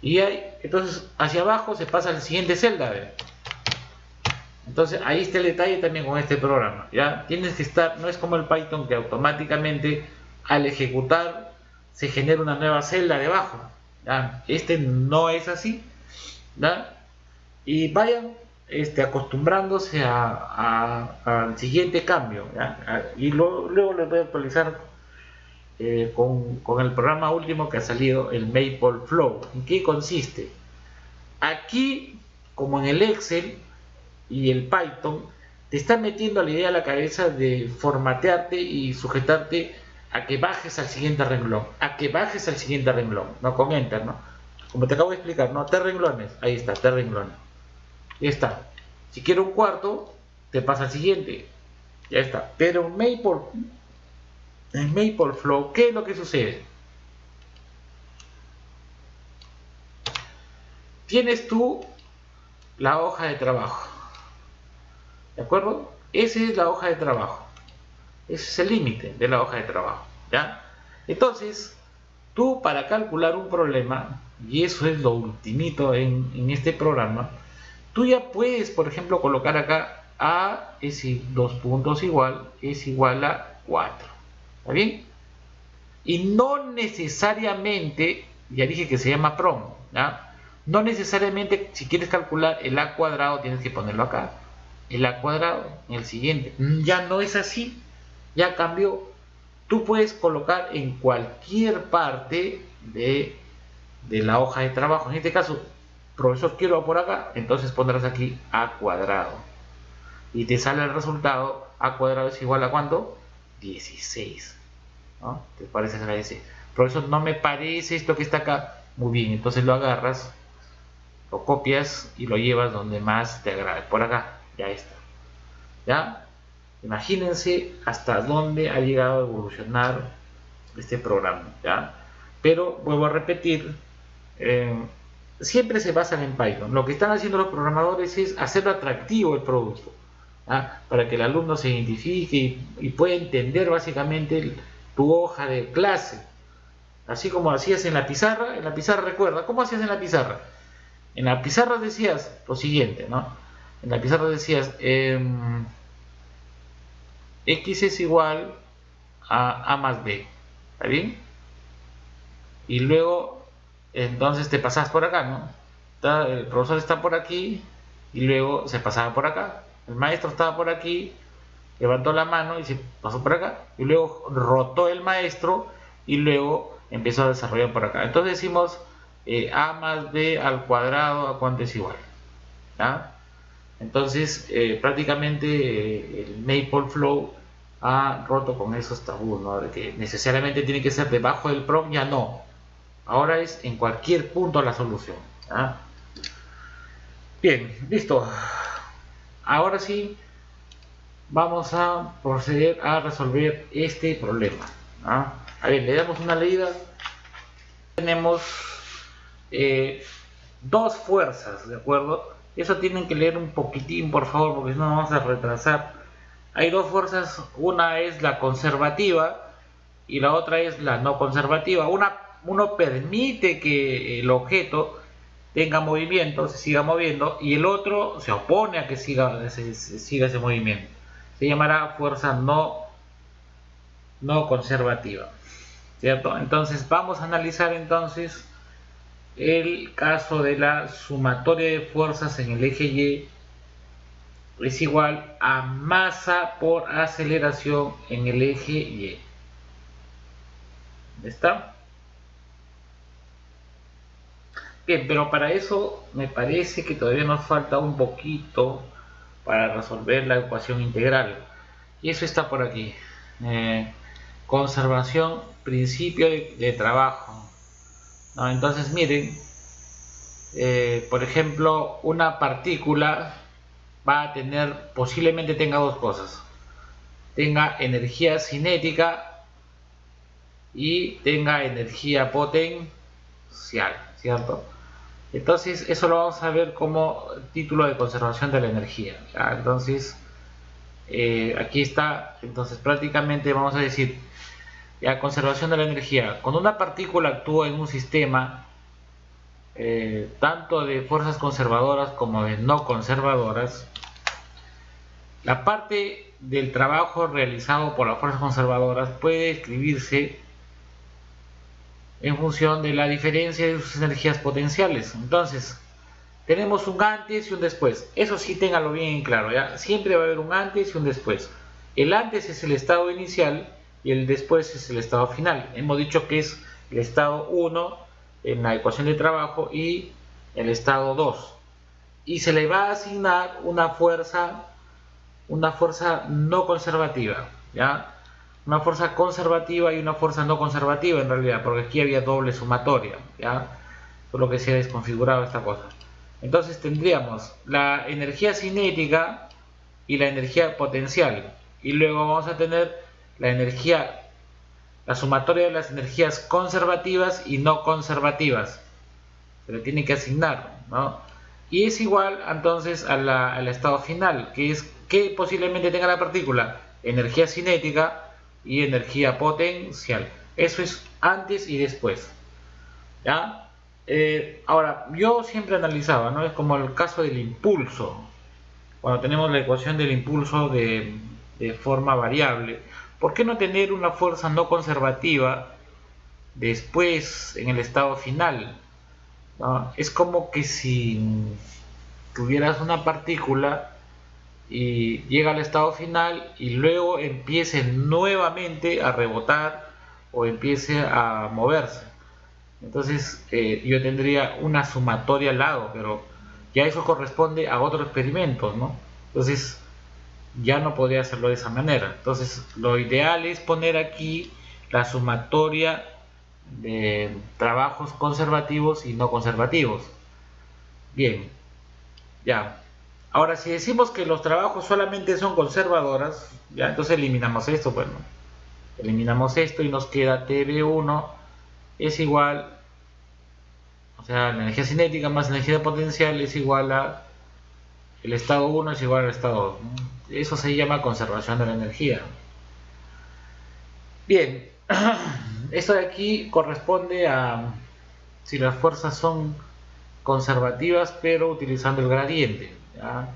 Y entonces hacia abajo se pasa a la siguiente celda, ¿ve? Entonces ahí está el detalle también con este programa, ¿ya? Tienes que estar, no es como el Python que automáticamente al ejecutar se genera una nueva celda debajo, ¿ya? Este no es así, ¿ya? Y vayan acostumbrándose al siguiente cambio, ¿ya? Y luego les voy a actualizar con el programa último que ha salido, el MapleFlow. ¿En qué consiste? Aquí, como en el Excel y el Python, te está metiendo la idea a la cabeza de formatearte y sujetarte a que bajes al siguiente renglón, no con Enter, ¿no? Como te acabo de explicar, ¿no? T renglones, ahí está, T renglones. Ya está. Si quiero un cuarto, te pasa al siguiente. Ya está. Pero en MapleFlow, ¿qué es lo que sucede? Tienes tú la hoja de trabajo, ¿de acuerdo? Esa es la hoja de trabajo, ese es el límite de la hoja de trabajo, ¿ya? Entonces, tú para calcular un problema, y eso es lo ultimito en este programa, tú ya puedes, por ejemplo, colocar acá A es 2 puntos igual, es igual a 4, ¿está bien? Y no necesariamente, ya dije que se llama PROM, ¿ya? No necesariamente si quieres calcular el A cuadrado tienes que ponerlo acá, el A cuadrado en el siguiente. Ya no es así, ya cambió. Tú puedes colocar en cualquier parte de la hoja de trabajo. En este caso, profesor, quiero por acá, entonces pondrás aquí A cuadrado. Y te sale el resultado, A cuadrado es igual a ¿cuánto? 16. ¿No? ¿Te parece? Profesor, no me parece esto que está acá. Muy bien, entonces lo agarras, lo copias y lo llevas donde más te agrade. Por acá, ya está. ¿Ya? Imagínense hasta dónde ha llegado a evolucionar este programa, ¿ya? Pero vuelvo a repetir, siempre se basan en Python. Lo que están haciendo los programadores es hacerlo atractivo el producto, ¿ya? Para que el alumno se identifique y pueda entender básicamente tu hoja de clase. Así como hacías en la pizarra recuerda, ¿cómo hacías en la pizarra? En la pizarra decías lo siguiente, ¿no? En la pizarra decías X es igual a más B, ¿está bien? Y luego, entonces te pasabas por acá, ¿no? El profesor está por aquí y luego se pasaba por acá. El maestro estaba por aquí, levantó la mano y se pasó por acá. Y luego rotó el maestro y luego empezó a desarrollar por acá. Entonces decimos A más B al cuadrado, ¿a cuánto es igual? ¿Ya? Entonces prácticamente el MapleFlow ha roto con esos tabús, ¿no? De que necesariamente tiene que ser debajo del PROM, ya no. Ahora es en cualquier punto la solución, ¿ya? Bien, listo. Ahora sí vamos a proceder a resolver este problema, ¿ya? A ver, le damos una leída. Tenemos dos fuerzas, ¿de acuerdo? Eso tienen que leer un poquitín, por favor, porque si no vamos a retrasar. Hay dos fuerzas, una es la conservativa y la otra es la no conservativa. Uno permite que el objeto tenga movimiento, se siga moviendo, y el otro se opone a que siga ese movimiento. se llamará fuerza no conservativa, ¿cierto? Entonces vamos a analizar entonces el caso de la sumatoria de fuerzas en el eje Y es igual a masa por aceleración en el eje Y. ¿Está? Bien, pero para eso me parece que todavía nos falta un poquito para resolver la ecuación integral. Y eso está por aquí. Conservación, principio de trabajo. ¿No? Entonces miren, por ejemplo, una partícula va a tener, posiblemente tenga dos cosas. Tenga energía cinética y tenga energía potencial, ¿cierto? Entonces eso lo vamos a ver como título de conservación de la energía, ¿ya? Entonces aquí está, entonces prácticamente vamos a decir, la conservación de la energía. Cuando una partícula actúa en un sistema, tanto de fuerzas conservadoras como de no conservadoras, la parte del trabajo realizado por las fuerzas conservadoras puede escribirse en función de la diferencia de sus energías potenciales. Entonces, tenemos un antes y un después. Eso sí, ténganlo bien en claro, ¿ya? Siempre va a haber un antes y un después. El antes es el estado inicial y el después es el estado final. Hemos dicho que es el estado 1 en la ecuación de trabajo y el estado 2. Y se le va a asignar una fuerza no conservativa, ¿ya? Una fuerza conservativa y una fuerza no conservativa en realidad, porque aquí había doble sumatoria, ¿ya? Solo que se ha desconfigurado esta cosa. Entonces tendríamos la energía cinética y la energía potencial, y luego vamos a tener la sumatoria de las energías conservativas y no conservativas. Se le tiene que asignar, ¿no? Y es igual entonces al estado final, que es que posiblemente tenga la partícula energía cinética y energía potencial. Eso es antes y después, ¿ya? Ahora, yo siempre analizaba, ¿no? Es como el caso del impulso. Cuando tenemos la ecuación del impulso de forma variable, ¿por qué no tener una fuerza no conservativa después en el estado final? ¿No? Es como que si tuvieras una partícula y llega al estado final y luego empiece nuevamente a rebotar o empiece a moverse. Entonces yo tendría una sumatoria al lado, pero ya eso corresponde a otro experimento, ¿no? Entonces ya no podría hacerlo de esa manera. Entonces lo ideal es poner aquí la sumatoria de trabajos conservativos y no conservativos. Bien, ya. Ahora, si decimos que los trabajos solamente son conservadoras, ya, entonces eliminamos esto, bueno, eliminamos esto y nos queda TB1 es igual, o sea, la energía cinética más energía potencial es igual a el estado 1 es igual al estado 2, ¿no? Eso se llama conservación de la energía. Bien, esto de aquí corresponde a si las fuerzas son conservativas pero utilizando el gradiente, ¿ya?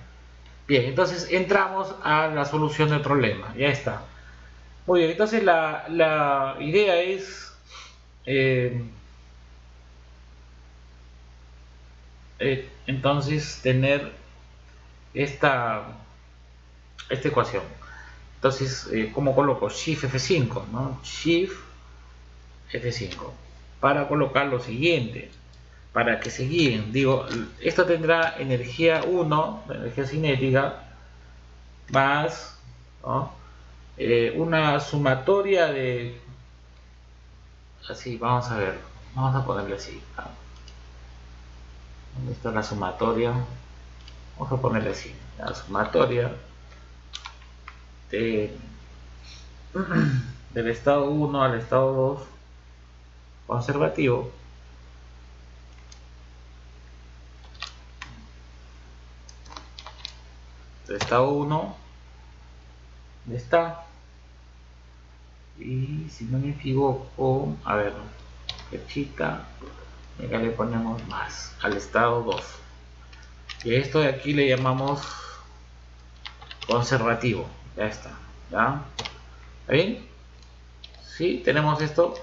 Bien, entonces entramos a la solución del problema, ya está. Muy bien, entonces la idea es entonces tener esta ecuación. Entonces, ¿cómo coloco? Shift F5, ¿no? Shift F5 para colocar lo siguiente, para que se guíen. Digo, esto tendrá energía 1, la energía cinética, más, ¿no? Una sumatoria de, así, vamos a ver, vamos a ponerle así, ¿no? ¿Dónde está la sumatoria? Vamos a ponerle así, la sumatoria de, del estado 1 al estado 2 conservativo, del estado 1, ¿dónde está? Y si no me equivoco, a ver, flechita, y acá le ponemos más al estado 2, y esto de aquí le llamamos conservativo, Ya está. ¿Ya? ¿Está bien? Sí, tenemos esto.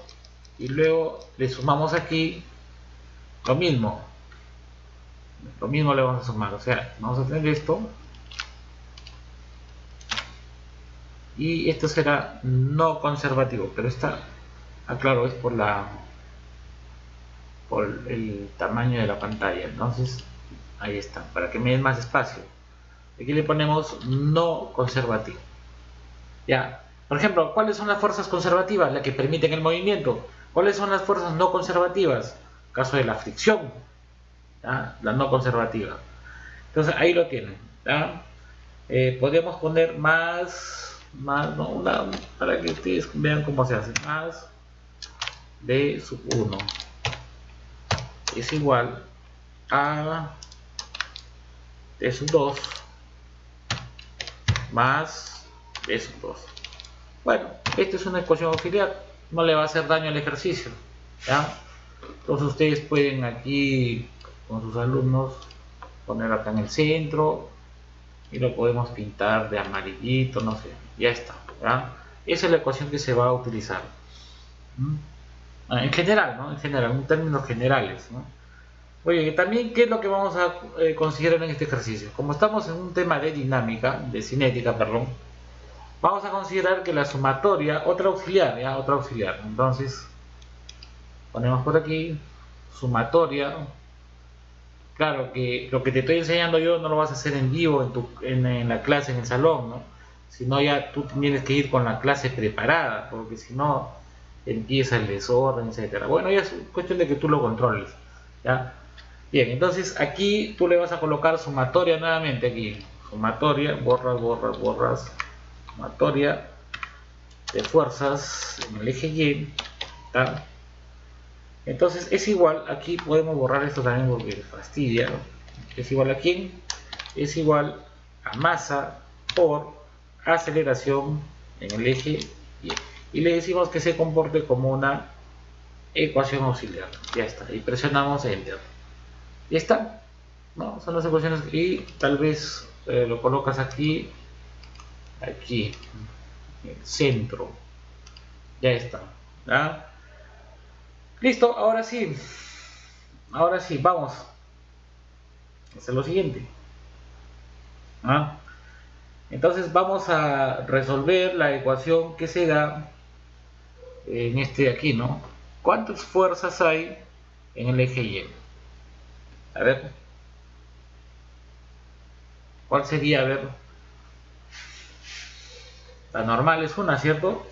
Y luego le sumamos aquí lo mismo. Lo mismo le vamos a sumar. O sea, vamos a tener esto. Y esto será no conservativo. Pero está, claro, es por el tamaño de la pantalla. Entonces, ahí está. Para que me dé más espacio. Aquí le ponemos no conservativo. Ya. Por ejemplo, ¿cuáles son las fuerzas conservativas? Las que permiten el movimiento. ¿Cuáles son las fuerzas no conservativas? Caso de la fricción. ¿Ya? La no conservativa. Entonces ahí lo tienen. ¿Ya? Podemos poner más, no, para que ustedes vean cómo se hace. Más b sub 1 es igual a t sub 2 más b sub 2. Bueno, esta es una ecuación auxiliar, no le va a hacer daño al ejercicio. ¿Ya? Entonces ustedes pueden aquí con sus alumnos poner acá en el centro y lo podemos pintar de amarillito, no sé, ya está. ¿Ya? Esa es la ecuación que se va a utilizar. En general, ¿no? En general, en términos generales, ¿no? Oye, también, ¿qué es lo que vamos a considerar en este ejercicio? Como estamos en un tema de dinámica, de cinética, perdón, vamos a considerar que la sumatoria, otra auxiliar, ¿ya? Otra auxiliar. Entonces, ponemos por aquí, sumatoria. Claro que lo que te estoy enseñando yo no lo vas a hacer en vivo en la clase, en el salón, ¿no? Sino ya tú tienes que ir con la clase preparada, porque si no empieza el desorden, etcétera. Bueno, ya es cuestión de que tú lo controles, ¿ya? Bien, entonces aquí tú le vas a colocar sumatoria nuevamente aquí. Sumatoria, borras, sumatoria de fuerzas en el eje Y, ¿tá? Entonces es igual, aquí podemos borrar esto también porque fastidia, ¿no? Es igual a quién, es igual a masa por aceleración en el eje Y. Y le decimos que se comporte como una ecuación auxiliar. Ya está, y presionamos Enter. Ya está, ¿no? Son las ecuaciones y tal vez lo colocas aquí, en el centro. Ya está, ¿ya? Listo, ahora sí, vamos a hacer lo siguiente. ¿Ah? Entonces vamos a resolver la ecuación que se da en este de aquí, ¿no? ¿Cuántas fuerzas hay en el eje Y? A ver, ¿cuál sería? A ver, la normal es una, ¿cierto?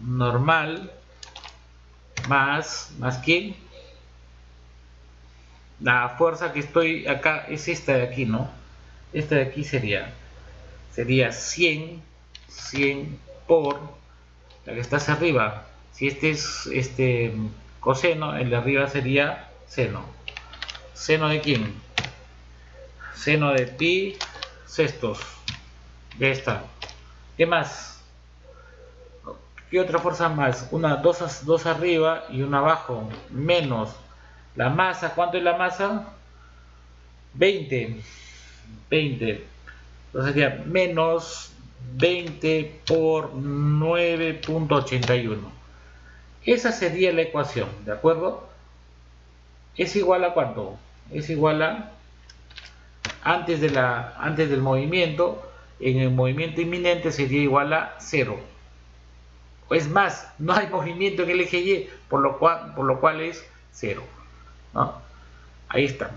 Normal más ¿quién? La fuerza que estoy acá es esta de aquí, ¿no? Esta de aquí sería 100 por la que está hacia arriba. Si este es coseno, el de arriba sería seno. ¿Seno de quién? Seno de pi sextos. Ya está. ¿Qué más? ¿Qué otra fuerza más? Dos arriba y una abajo. Menos la masa. ¿Cuánto es la masa? 20. Entonces sería menos 20 por 9.81. Esa sería la ecuación, ¿de acuerdo? ¿Es igual a cuánto? Es igual a antes del movimiento. En el movimiento inminente sería igual a 0. Es más, no hay movimiento en el eje Y, por lo cual es 0, ¿no? Ahí está.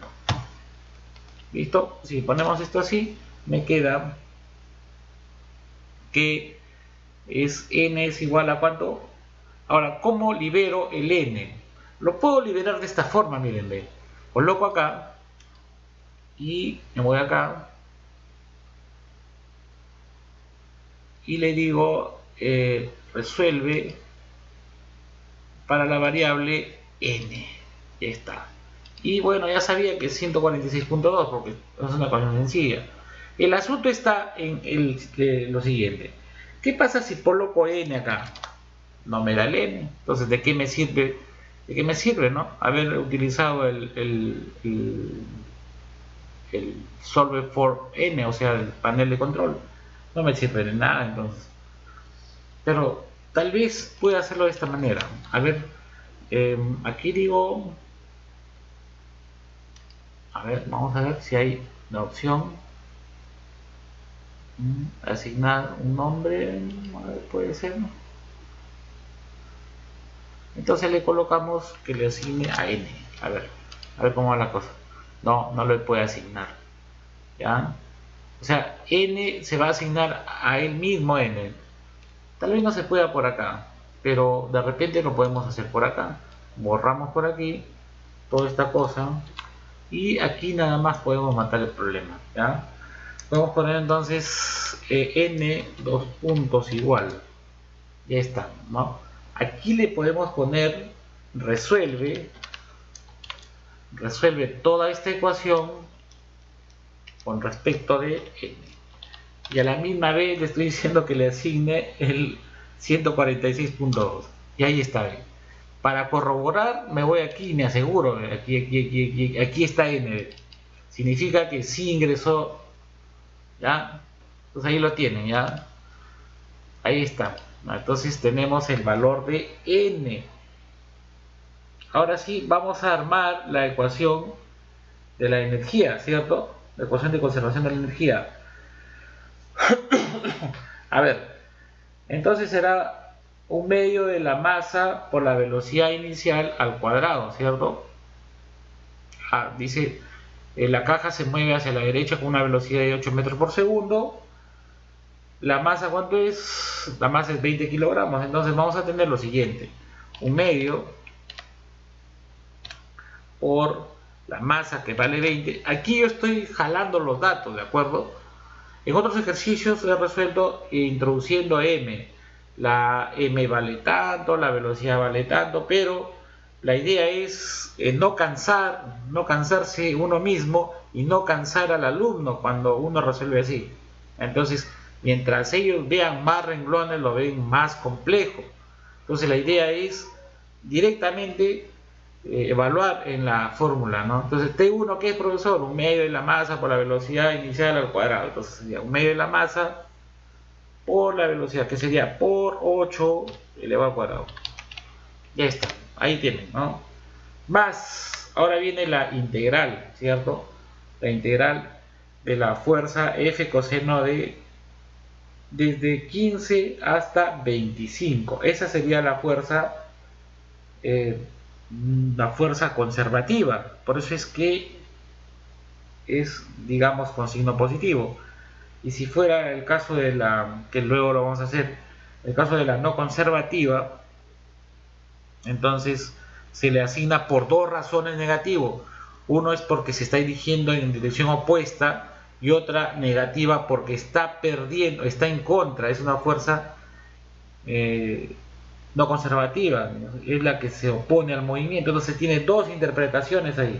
¿Listo? Si ponemos esto así, me queda que n es igual a ¿cuánto? Ahora, ¿cómo libero el n? Lo puedo liberar de esta forma, miren, ve. Coloco acá y me voy acá y le digo resuelve para la variable n. Ya está. Y bueno, ya sabía que es 146.2 porque es una ecuación sencilla. El asunto está en lo siguiente. ¿Qué pasa si coloco n acá? No me da el n. Entonces, ¿de qué me sirve? ¿De qué me sirve, no? Haber utilizado el solver for n, o sea, el panel de control. no me sirve de nada entonces. Pero tal vez pueda hacerlo de esta manera. A ver, aquí digo, a ver, vamos a ver si hay la opción asignar un nombre, a ver, puede ser, ¿no? Entonces le colocamos que le asigne a n. A ver cómo va la cosa. No, no le puede asignar, ¿ya? O sea, n se va a asignar a él mismo n. Tal vez no se pueda por acá, pero de repente lo podemos hacer por acá. Borramos por aquí toda esta cosa y aquí nada más podemos matar el problema, ¿ya? Podemos poner entonces n dos puntos igual. Ya está, ¿no? Aquí le podemos poner resuelve toda esta ecuación con respecto de n. Y a la misma vez le estoy diciendo que le asigne el 146.2. Y ahí está. Para corroborar me voy aquí y me aseguro. Aquí está n. Significa que sí ingresó. ¿Ya? Entonces ahí lo tienen, ¿ya? Ahí está. Entonces tenemos el valor de n. Ahora sí, vamos a armar la ecuación de la energía, ¿cierto? La ecuación de conservación de la energía. A ver, entonces será un medio de la masa por la velocidad inicial al cuadrado, ¿cierto? Dice, la caja se mueve hacia la derecha con una velocidad de 8 metros por segundo. La masa, ¿cuánto es? La masa es 20 kilogramos. Entonces vamos a tener lo siguiente. Un medio por la masa que vale 20. Aquí yo estoy jalando los datos, ¿de acuerdo? En otros ejercicios he resuelto introduciendo m. La m vale tanto, la velocidad vale tanto, pero la idea es no cansarse uno mismo y no cansar al alumno cuando uno resuelve así. Entonces, mientras ellos vean más renglones, lo ven más complejo. Entonces, la idea es directamente evaluar en la fórmula, ¿no? Entonces T1, ¿qué es, profesor? Un medio de la masa por la velocidad inicial al cuadrado. Entonces sería un medio de la masa por la velocidad, que sería por 8 elevado al cuadrado. Ya está, ahí tienen, ¿no? Más, ahora viene la integral, ¿cierto? La integral de la fuerza F coseno de desde 15 hasta 25. Esa sería la fuerza conservativa, por eso es que es, digamos, con signo positivo. Y si fuera el caso de la, que luego lo vamos a hacer, el caso de la no conservativa, entonces se le asigna por dos razones negativo. Uno es porque se está dirigiendo en dirección opuesta y otra negativa porque está perdiendo, está en contra, es una fuerza no conservativa, es la que se opone al movimiento. Entonces tiene dos interpretaciones ahí.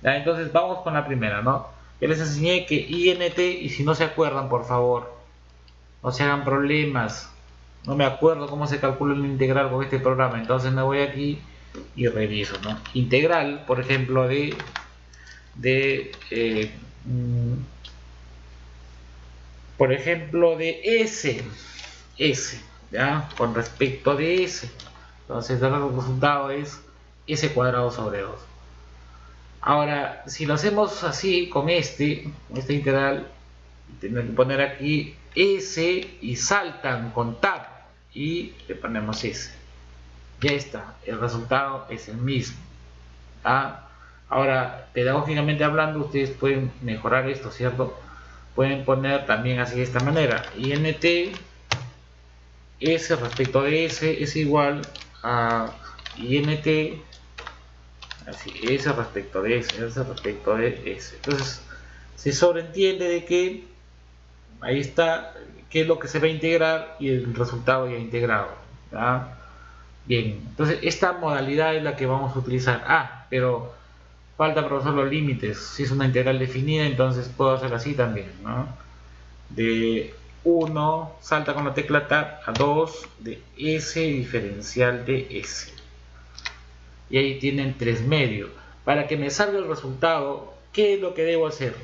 ¿Ya? Entonces vamos con la primera, ¿no? Ya les enseñé que INT, y si no se acuerdan, por favor, no se hagan problemas. No me acuerdo cómo se calcula el integral con este programa, entonces me voy aquí y reviso, ¿no? Integral, por ejemplo, por ejemplo, de S, ¿ya? Con respecto de S. Entonces el resultado es S cuadrado sobre 2. Ahora, si lo hacemos así con esta integral, tenemos que poner aquí S y saltan con tab y le ponemos S. Ya está, el resultado es el mismo. ¿Ah? Ahora, pedagógicamente hablando, ustedes pueden mejorar esto, ¿cierto? Pueden poner también así de esta manera: INT S respecto de S es igual a INT así, S respecto de S, S respecto de S. Entonces se sobreentiende de que ahí está qué es lo que se va a integrar y el resultado ya integrado, ¿ya? Bien, entonces esta modalidad es la que vamos a utilizar. Pero falta, profesor, los límites. Si es una integral definida, entonces puedo hacer así también, ¿no? De 1 salta con la tecla tab a 2 de S diferencial de S. Y ahí tienen 3 medios. Para que me salga el resultado, ¿qué es lo que debo hacer?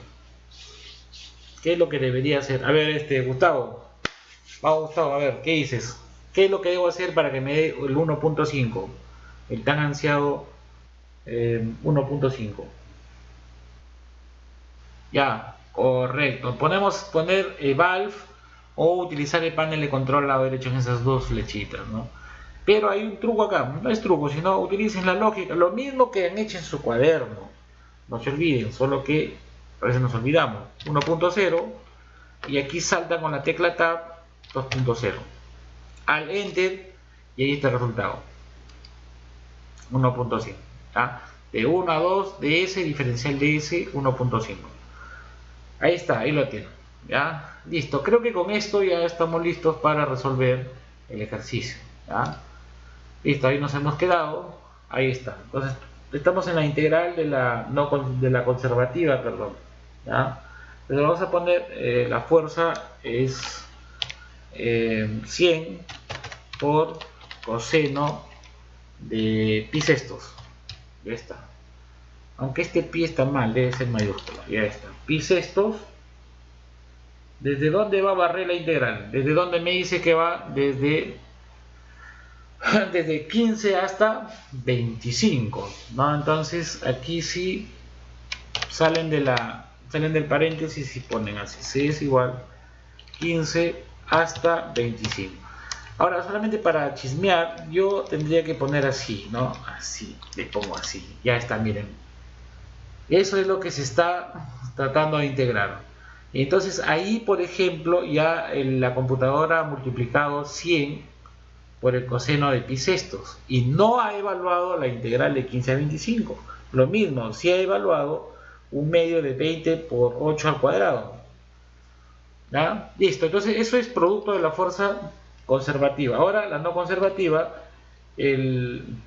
¿Qué es lo que debería hacer? A ver, Gustavo. Vamos, Gustavo, a ver, ¿qué dices? ¿Qué es lo que debo hacer para que me dé el 1.5? El tan ansiado 1.5. Ya, correcto. Podemos poner valve o utilizar el panel de control al lado derecho en esas dos flechitas, ¿no? Pero hay un truco acá, no es truco, sino utilicen la lógica, lo mismo que han hecho en su cuaderno. No se olviden, solo que a veces nos olvidamos. 1.0 y aquí salta con la tecla Tab 2.0. Al Enter y ahí está el resultado. 1.5. De 1 a 2 de S, diferencial de S, 1.5. Ahí está, ahí lo tienen. ¿Ya? Listo, creo que con esto ya estamos listos para resolver el ejercicio. ¿Ya? Listo, ahí nos hemos quedado. Ahí está. Entonces, estamos en la integral de la, no, de la conservativa, perdón. ¿Ya? Pero vamos a poner, la fuerza es 100 por coseno de pi sextos. Ya está. Aunque este pi está mal, debe ser mayúscula. Ya está. Pi sextos. ¿Desde dónde va a barrer la integral? ¿Desde dónde me dice que va? Desde 15 hasta 25, ¿no? Entonces aquí sí salen del paréntesis y ponen así, C es igual 15 hasta 25. Ahora, solamente para chismear, yo tendría que poner así, ¿no? Así, le pongo así, ya está, miren. Eso es lo que se está tratando de integrar. Entonces ahí, por ejemplo, ya la computadora ha multiplicado 100 por el coseno de pi sextos y no ha evaluado la integral de 15 a 25. Lo mismo, si ha evaluado un medio de 20 por 8 al cuadrado. ¿Ya? Listo, entonces eso es producto de la fuerza conservativa. Ahora la no conservativa, en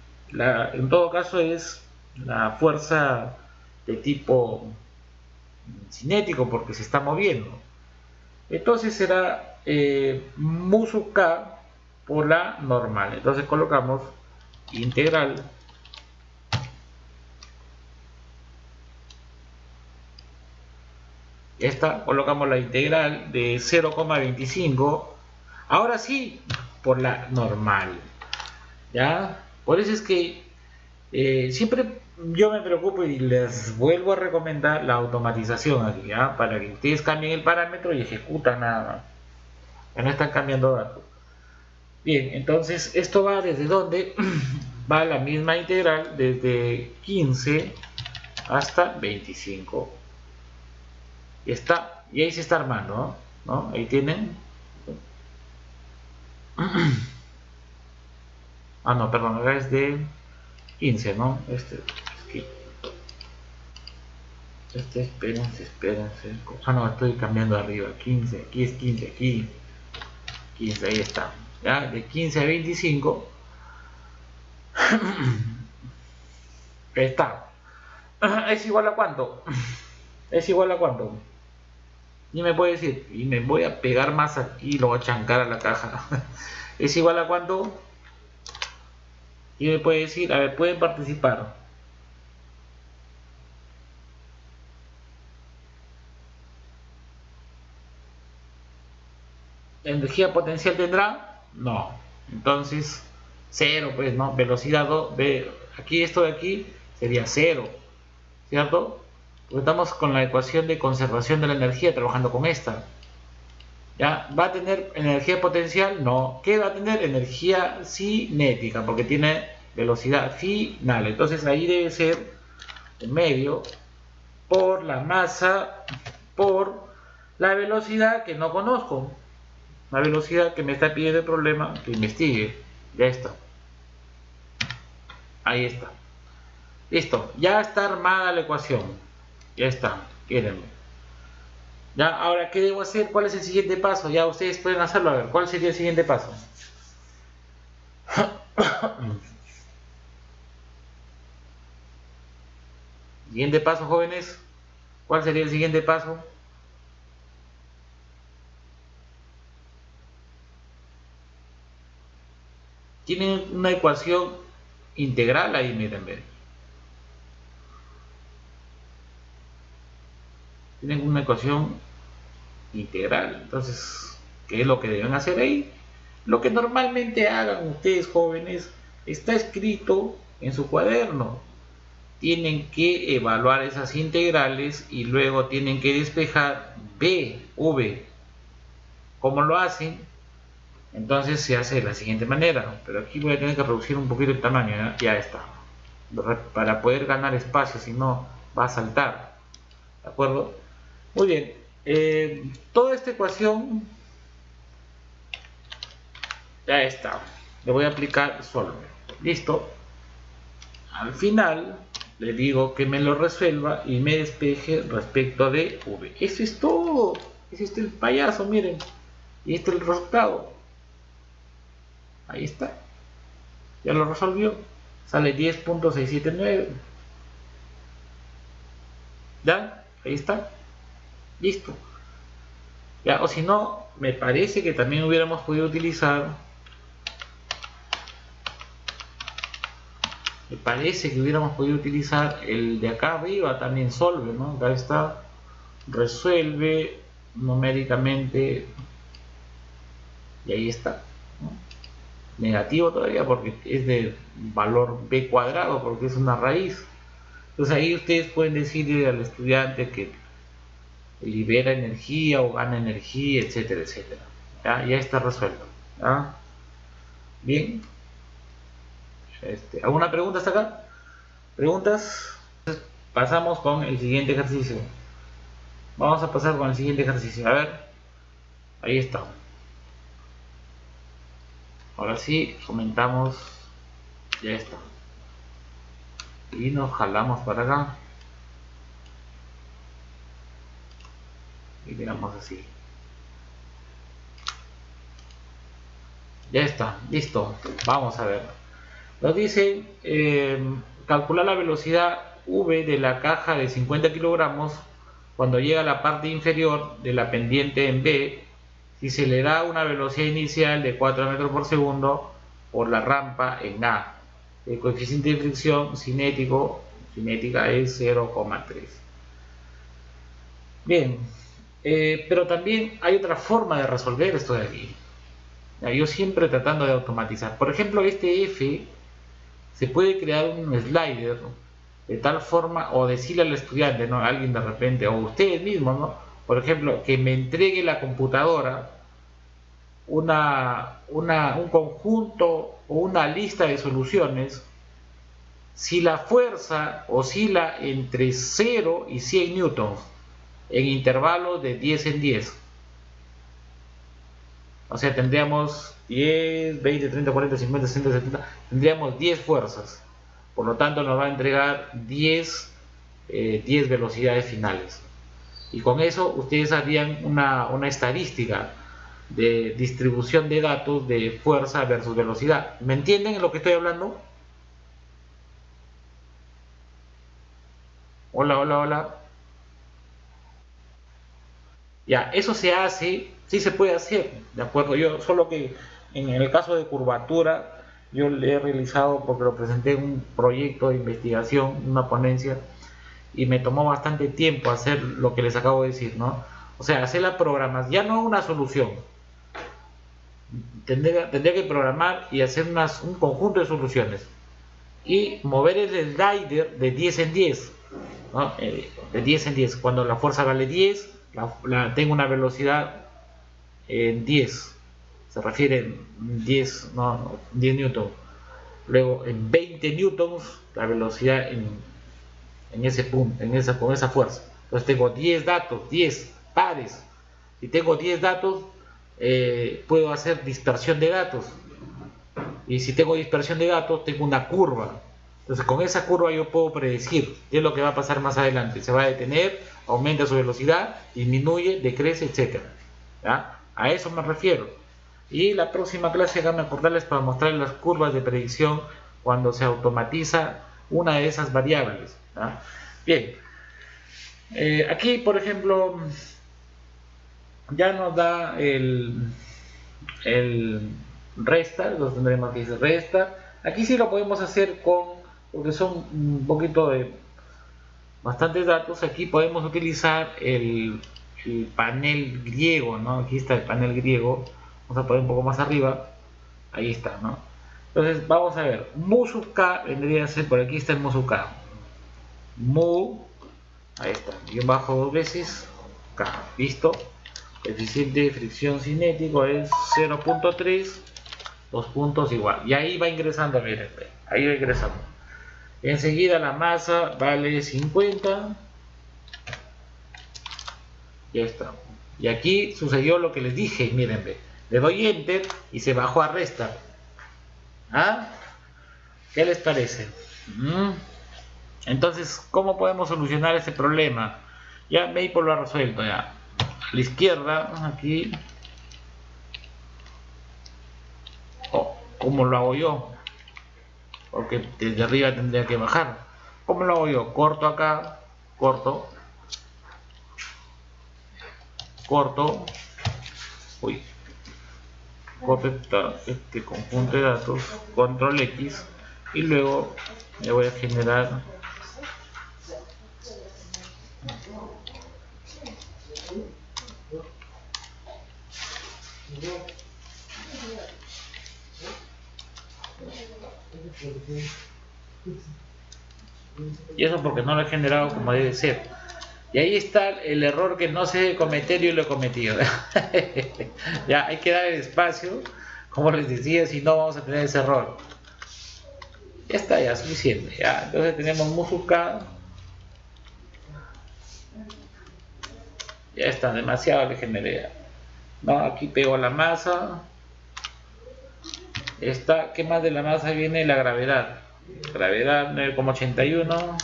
todo caso es la fuerza de tipo cinético porque se está moviendo. Entonces será mu sub k por la normal. Entonces colocamos integral esta, colocamos la integral de 0,25, ahora sí por la normal. Ya, por eso es que siempre yo me preocupo y les vuelvo a recomendar la automatización aquí, ¿ya? Para que ustedes cambien el parámetro y ejecutan nada más, que no están cambiando datos. Bien, entonces esto va desde donde va la misma integral desde 15 hasta 25. Y está, y ahí se está armando, ¿no? Ahí tienen. Ah, no, perdón, acá es de 15, ¿no? Espérense. Ah, no, estoy cambiando arriba. 15, aquí es 15, aquí 15, ahí está. ¿Ya? De 15 a 25. Ahí está. ¿Es igual a cuánto? ¿Es igual a cuánto? Y me puede decir, y me voy a pegar más aquí, lo voy a chancar a la caja. ¿Es igual a cuánto? Y me puede decir, a ver, pueden participar. ¿Energía potencial tendrá? No. Entonces, 0, pues, ¿no? Velocidad 2, aquí esto de aquí sería 0, ¿cierto? Porque estamos con la ecuación de conservación de la energía, trabajando con esta. ¿Ya? ¿Va a tener energía potencial? No. ¿Qué va a tener? Energía cinética, porque tiene velocidad final. Entonces ahí debe ser el medio por la masa por la velocidad que no conozco. La velocidad que me está pidiendo el problema que investigue. Ya está. Ahí está. Listo. Ya está armada la ecuación. Ya está. Quédenme. Ya, ahora, ¿qué debo hacer? ¿Cuál es el siguiente paso? Ya ustedes pueden hacerlo. A ver, ¿cuál sería el siguiente paso? Siguiente paso, jóvenes. ¿Cuál sería el siguiente paso? Tienen una ecuación integral ahí, miren, ven. Tienen una ecuación integral. Entonces, ¿qué es lo que deben hacer ahí? Lo que normalmente hagan ustedes, jóvenes, está escrito en su cuaderno. Tienen que evaluar esas integrales y luego tienen que despejar b, v. ¿Cómo lo hacen? Entonces se hace de la siguiente manera, pero aquí voy a tener que reducir un poquito el tamaño, ya está, para poder ganar espacio, si no va a saltar, ¿de acuerdo? Muy bien, toda esta ecuación ya está, le voy a aplicar solo, listo. Al final le digo que me lo resuelva y me despeje respecto de v. Eso es todo, ese es el payaso, miren, y este es el resultado. Ahí está, ya lo resolvió, sale 10.679. Ya, ahí está, listo. Ya, o si no, me parece que también hubiéramos podido utilizar, el de acá arriba también, solve, ¿no? Acá está, resuelve numéricamente, y ahí está, ¿no? Negativo todavía porque es de valor b cuadrado, porque es una raíz. Entonces ahí ustedes pueden decirle al estudiante que libera energía o gana energía, etcétera, etcétera. Ya está resuelto. ¿Ya? Bien. ¿Alguna pregunta hasta acá? ¿Preguntas? Pasamos con el siguiente ejercicio. Vamos a pasar con el siguiente ejercicio. A ver. Ahí está. Ahora sí, comentamos. Ya está. Y nos jalamos para acá. Y tiramos así. Ya está, listo. Vamos a ver. Nos dice calcular la velocidad v de la caja de 50 kilogramos cuando llega a la parte inferior de la pendiente en B, si se le da una velocidad inicial de 4 metros por segundo por la rampa en A. El coeficiente de fricción cinética es 0,3. Bien, pero también hay otra forma de resolver esto de aquí. Yo siempre tratando de automatizar. Por ejemplo, este F se puede crear un slider de tal forma, o decirle al estudiante, ¿no? Alguien de repente, o ustedes mismos, ¿no? Por ejemplo, que me entregue la computadora un conjunto o una lista de soluciones si la fuerza oscila entre 0 y 100 newtons en intervalos de 10 en 10. O sea, tendríamos 10, 20, 30, 40, 50, 60, 70, tendríamos 10 fuerzas. Por lo tanto, nos va a entregar 10 velocidades finales. Y con eso ustedes harían una estadística de distribución de datos de fuerza versus velocidad. ¿Me entienden en lo que estoy hablando? Hola, hola, hola. Ya, eso se hace, sí se puede hacer, ¿de acuerdo? Yo, solo que en el caso de curvatura, yo le he realizado porque lo presenté en un proyecto de investigación, una ponencia, y me tomó bastante tiempo hacer lo que les acabo de decir, ¿no? O sea, hacer la programación, ya no una solución. Tendría que programar y hacer un conjunto de soluciones. Y mover el slider de 10 en 10, ¿no? De 10 en 10. Cuando la fuerza vale 10, tengo una velocidad en 10. Se refiere en 10, no, 10 newtons. Luego en 20 newtons la velocidad en ese punto, con esa fuerza. Entonces tengo 10 datos, 10 pares. Si tengo 10 datos, puedo hacer dispersión de datos. Y si tengo dispersión de datos, tengo una curva. Entonces con esa curva yo puedo predecir qué es lo que va a pasar más adelante. Se va a detener, aumenta su velocidad, disminuye, decrece, etc. ¿Ya? A eso me refiero. Y la próxima clase déjame acordarles para mostrarles las curvas de predicción cuando se automatiza una de esas variables. ¿Ya? Bien, aquí por ejemplo ya nos da el resta, lo tendremos que decir resta. Aquí sí lo podemos hacer porque son un poquito de bastantes datos. Aquí podemos utilizar el el panel griego, ¿no? Aquí está el panel griego. Vamos a poner un poco más arriba. Ahí está, ¿no? Entonces vamos a ver. Mu sub k vendría a ser, por aquí está el mu sub k. Mu, ahí está, guión bajo dos veces k. Listo. Coeficiente de fricción cinético es 0.3, 2 puntos igual. Y ahí va ingresando, miren, ahí va ingresando. Enseguida la masa vale 50. Ya está. Y aquí sucedió lo que les dije, miren, le doy enter y se bajó a resta. ¿Ah? ¿Qué les parece? Entonces, ¿cómo podemos solucionar ese problema? Ya Maple lo ha resuelto ya. A la izquierda, aquí. ¿Cómo lo hago yo? Porque desde arriba tendría que bajar. ¿Cómo lo hago yo? Corto acá, corto. Uy. Corto este conjunto de datos, control X, y luego le voy a generar y eso porque no lo he generado como debe ser. Y ahí está el error que no sé cometer y lo he cometido. Ya hay que dar el espacio, como les decía, si no vamos a tener ese error. Ya está, ya suficiente. Ya. Entonces tenemos mu sub k. Ya está, demasiado le generé. No, aquí pego la masa. Esta, ¿qué más de la masa viene? La gravedad. Gravedad 9,81.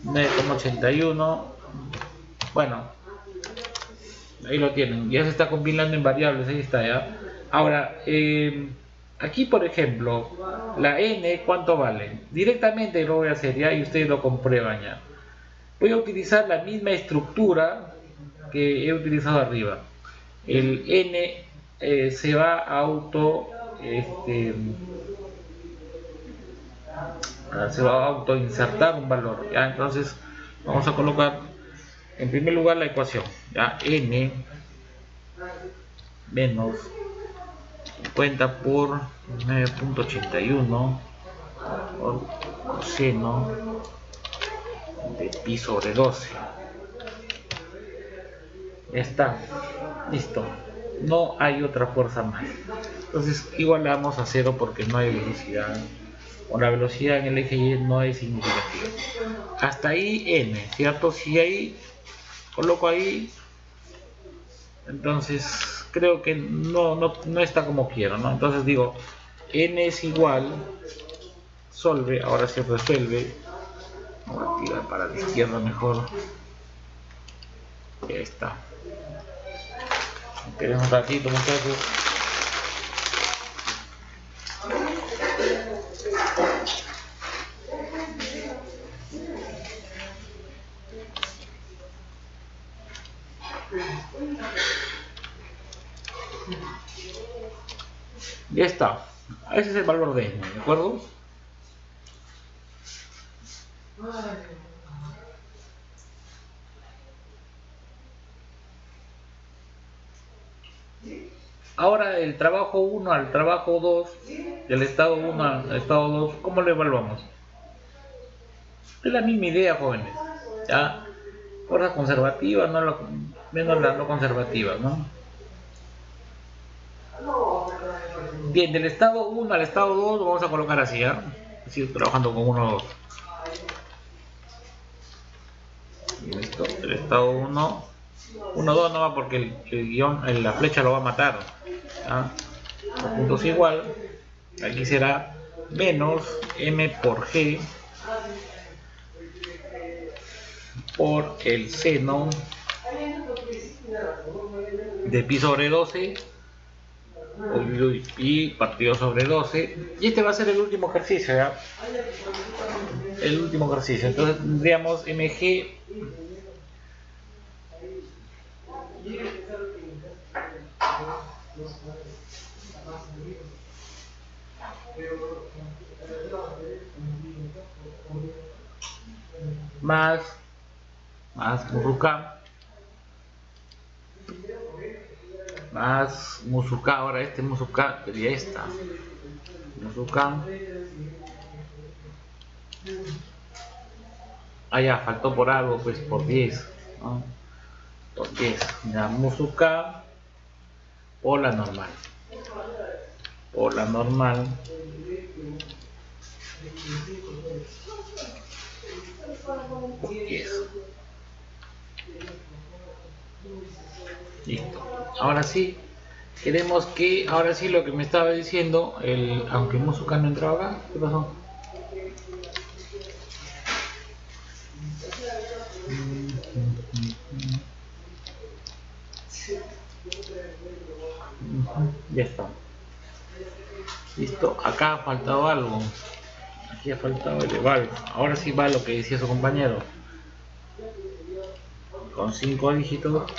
9,81. Bueno, ahí lo tienen. Ya se está compilando en variables. Ahí está ya. Ahora, aquí por ejemplo, la n, ¿cuánto vale? Directamente lo voy a hacer ya y ustedes lo comprueban ya. Voy a utilizar la misma estructura que he utilizado arriba. El n se va a se va a auto insertar un valor. ¿Ya? Entonces vamos a colocar en primer lugar la ecuación. ¿Ya? N menos 50 por 9.81 por coseno de pi sobre 12. Ya está, listo, no hay otra fuerza más. Entonces igualamos a 0 porque no hay velocidad, o la velocidad en el eje Y no es significativa. Hasta ahí n, ¿cierto? Si ahí coloco ahí, entonces creo que no está como quiero, ¿no? Entonces digo n es igual, solve, ahora se resuelve. Voy a tirar para la izquierda mejor. Ya está. Esperen un ratito, muchachos. Ya está. Ese es el valor de n, ¿de acuerdo? Ahora el trabajo 1 al trabajo 2, del estado 1 al estado 2, ¿cómo lo evaluamos? Es la misma idea, jóvenes. ¿Ya? Fuerza conservativa, menos la no conservativa, ¿no? Bien, del estado 1 al estado 2 lo vamos a colocar así, ¿ya? Así trabajando con 1, 2. Listo, el estado 1. 1, 2 no va porque el guión, la flecha lo va a matar. ¿Ya? Los puntos igual. Aquí será menos m por g por el seno de pi sobre 12 y partido sobre 12. Y este va a ser el último ejercicio, ¿ya? El último ejercicio. Entonces tendríamos mg más mu k más Musuka. Ahora este Musuka sería esta. Musuka. Ah, ya, faltó por algo, pues por 10, ¿no? Por 10. Ya, Musuka o la normal. O la normal. Por 10. Listo. Ahora sí, queremos que, ahora sí lo que me estaba diciendo, aunque Musuka no entraba acá, ¿qué pasó? Ya está. Listo, acá ha faltado algo. Aquí ha faltado el eval. Ahora sí va lo que decía su compañero. Con 5 dígitos.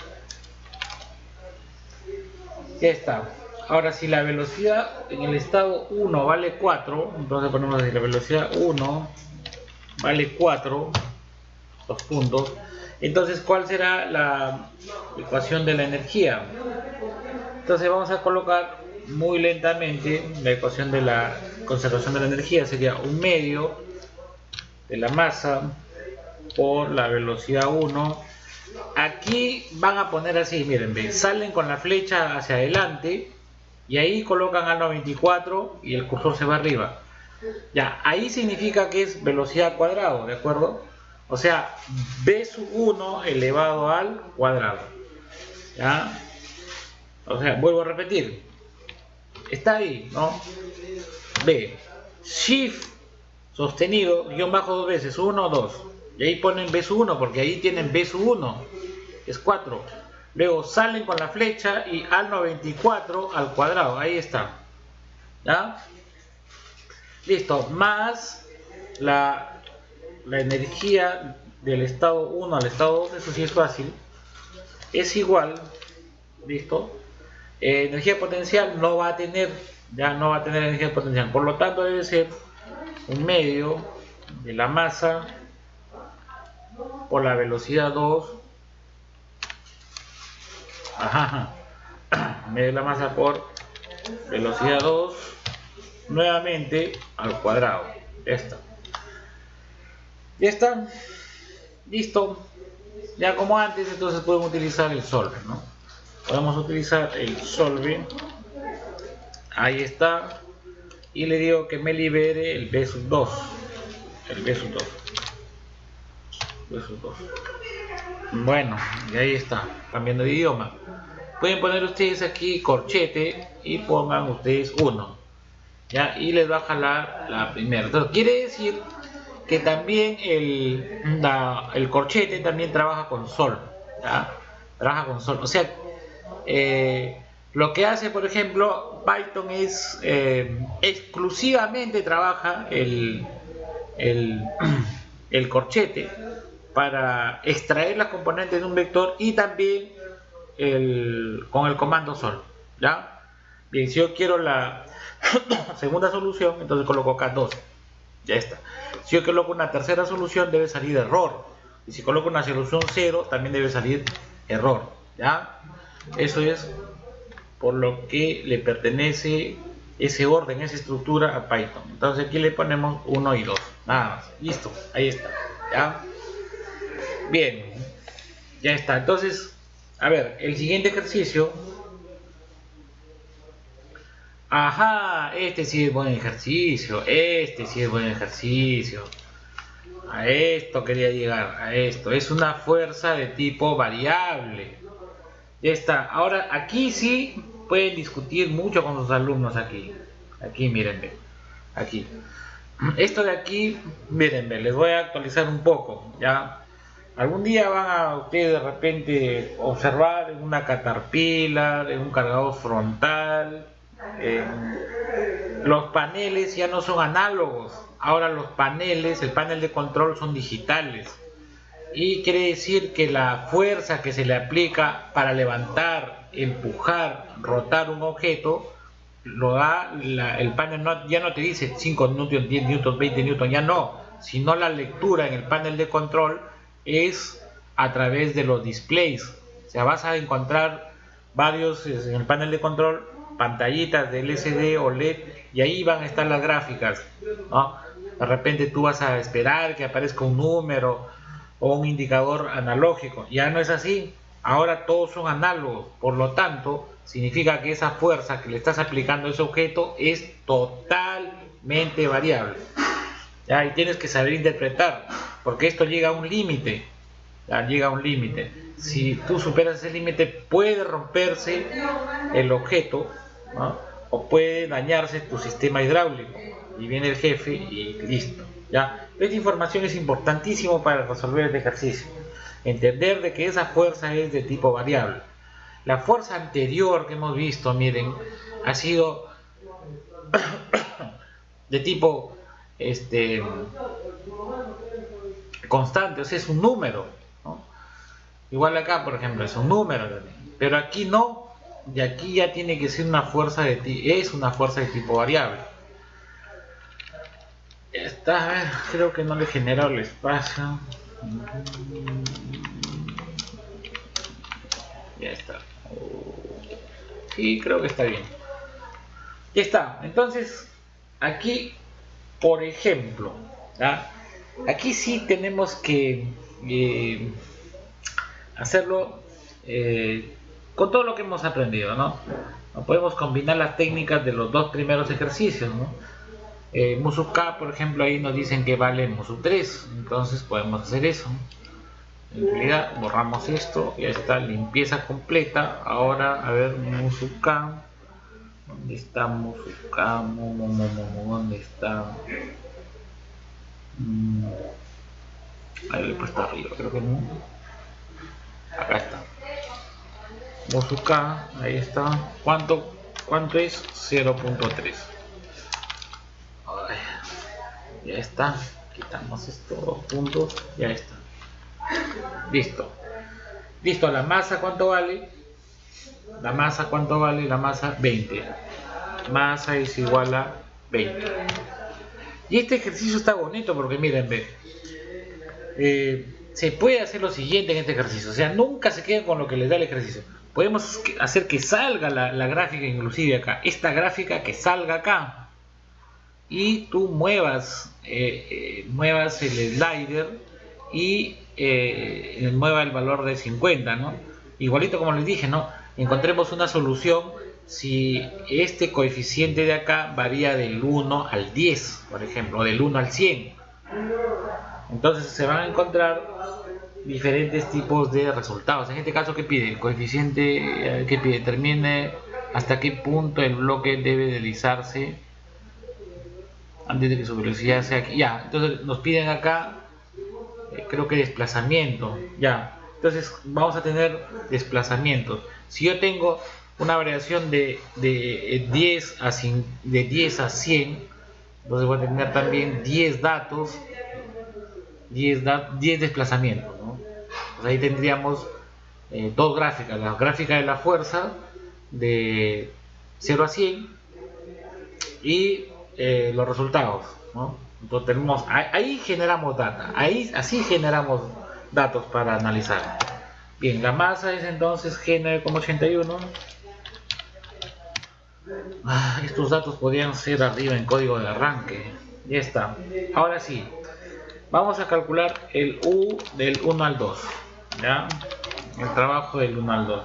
Ya está. Ahora si la velocidad en el estado 1 vale 4, entonces ponemos así, la velocidad 1 vale 4, 2 puntos. Entonces, ¿cuál será la ecuación de la energía? Entonces vamos a colocar muy lentamente la ecuación de la conservación de la energía. Sería 1/2 de la masa por la velocidad 1. Aquí van a poner así, miren, ven, salen con la flecha hacia adelante y ahí colocan al 94 y el cursor se va arriba. Ya, ahí significa que es velocidad cuadrado, ¿de acuerdo? O sea, b sub 1 elevado al cuadrado. ¿Ya? O sea, vuelvo a repetir. Está ahí, ¿no? B. Shift sostenido, guión bajo 2 veces, 1, 2. Y ahí ponen b sub 1 porque ahí tienen b sub 1. Es 4. Luego salen con la flecha y al 94 al cuadrado. Ahí está. ¿Ya? Listo. Más la energía del estado 1 al estado 2. Eso sí es fácil. Es igual. Listo. Energía potencial no va a tener. Ya no va a tener energía potencial. Por lo tanto debe ser 1/2 de la masa por la velocidad 2. Ajá. Medio de la masa por velocidad 2 nuevamente al cuadrado. Ya está. Ya está. Listo. Ya como antes, entonces podemos utilizar el solver, ¿no? Podemos utilizar el solver. Ahí está. Y le digo que me libere el b sub 2. El b sub 2. B sub 2. Bueno, y ahí está. Cambiando de idioma. Pueden poner ustedes aquí corchete y pongan ustedes 1. ¿Ya? Y les va a jalar la primera. Entonces quiere decir que también el corchete también trabaja con sol. ¿Ya? Trabaja con sol. O sea, lo que hace, por ejemplo, Python es exclusivamente trabaja el corchete para extraer las componentes de un vector y también con el comando sol. ¿Ya? Bien, si yo quiero la segunda solución, entonces coloco acá 2. Ya está. Si yo coloco una tercera solución, debe salir error. Y si coloco una solución 0, también debe salir error. ¿Ya? Eso es por lo que le pertenece ese orden, esa estructura a Python. Entonces aquí le ponemos 1 y 2. Nada más. Listo. Ahí está. ¿Ya? Bien. Ya está. Entonces, a ver, el siguiente ejercicio. Ajá, este sí es buen ejercicio. Este sí es buen ejercicio. A esto quería llegar. A esto. Es una fuerza de tipo variable. Ya está. Ahora, aquí sí pueden discutir mucho con sus alumnos aquí. Aquí, mírenme. Aquí. Esto de aquí, mírenme, les voy a actualizar un poco. Ya. Algún día van a ustedes de repente observar en una Caterpillar, en un cargador frontal. Los paneles ya no son análogos. Ahora los paneles, el panel de control son digitales. Y quiere decir que la fuerza que se le aplica para levantar, empujar, rotar un objeto, lo da el panel. Ya no te dice 5 newton, 10 newton, 20 newton, ya no, sino la lectura en el panel de control es a través de los displays. O sea, vas a encontrar varios en el panel de control, pantallitas de LCD o LED, y ahí van a estar las gráficas, ¿no? De repente tú vas a esperar que aparezca un número o un indicador analógico. Ya no es así. Ahora todos son análogos. Por lo tanto, significa que esa fuerza que le estás aplicando a ese objeto es totalmente variable. ¿Ya? Y tienes que saber interpretar, porque esto llega a un límite. Llega a un límite. Si tú superas ese límite, puede romperse el objeto, ¿no? O puede dañarse tu sistema hidráulico. Y viene el jefe y listo. ¿Ya? Esta información es importantísimo para resolver este ejercicio. Entender de que esa fuerza es de tipo variable. La fuerza anterior que hemos visto, miren, ha sido de tipo constante, o sea, es un número, ¿no? Igual acá, por ejemplo, es un número también. Pero aquí no, y aquí ya tiene que ser una fuerza es una fuerza de tipo variable. Está, a ver, creo que no le he generado el espacio. Ya está. Sí, creo que está bien. Ya está. Entonces, aquí, por ejemplo, ¿ya? Aquí sí tenemos que hacerlo con todo lo que hemos aprendido, ¿no? No podemos combinar las técnicas de los dos primeros ejercicios, ¿no? Musu K, por ejemplo, ahí nos dicen que vale Musu 3, entonces podemos hacer eso. En realidad borramos esto, ya está, limpieza completa. Ahora, a ver, Musu K, ¿dónde está Musu K? ¿Dónde está? Ahí le he puesto arriba, creo que no. Acá está. Musu K, ahí está. ¿Cuánto es? 0.3. Ya está, quitamos estos 2 puntos, ya está. Listo. Listo, la masa, ¿cuánto vale? La masa, ¿cuánto vale? La masa, 20. Masa es igual a 20. Y este ejercicio está bonito porque miren, se puede hacer lo siguiente en este ejercicio. O sea, nunca se queden con lo que les da el ejercicio. Podemos hacer que salga la gráfica inclusive acá. Esta gráfica que salga acá. Y tú muevas el slider y mueva el valor de 50, ¿no? Igualito como les dije, ¿no? Encontremos una solución si este coeficiente de acá varía del 1 al 10, por ejemplo, o del 1 al 100. Entonces se van a encontrar diferentes tipos de resultados. En este caso, ¿qué pide? El coeficiente que pide, determine hasta qué punto el bloque debe deslizarse antes de que su velocidad sea aquí. Ya, entonces nos piden acá, creo que desplazamiento. Ya, entonces vamos a tener desplazamientos. Si yo tengo una variación de 10 a 100, entonces voy a tener también 10 datos, 10 desplazamientos, ¿no? Pues ahí tendríamos dos gráficas: la gráfica de la fuerza de 0 a 100 y los resultados, ¿no? Entonces tenemos, ahí generamos data, así generamos datos para analizar. Bien, la masa es entonces G9,81. Estos datos podrían ser arriba en código de arranque. Ya está. Ahora sí, vamos a calcular el U del 1 al 2, ¿ya? El trabajo del 1 al 2.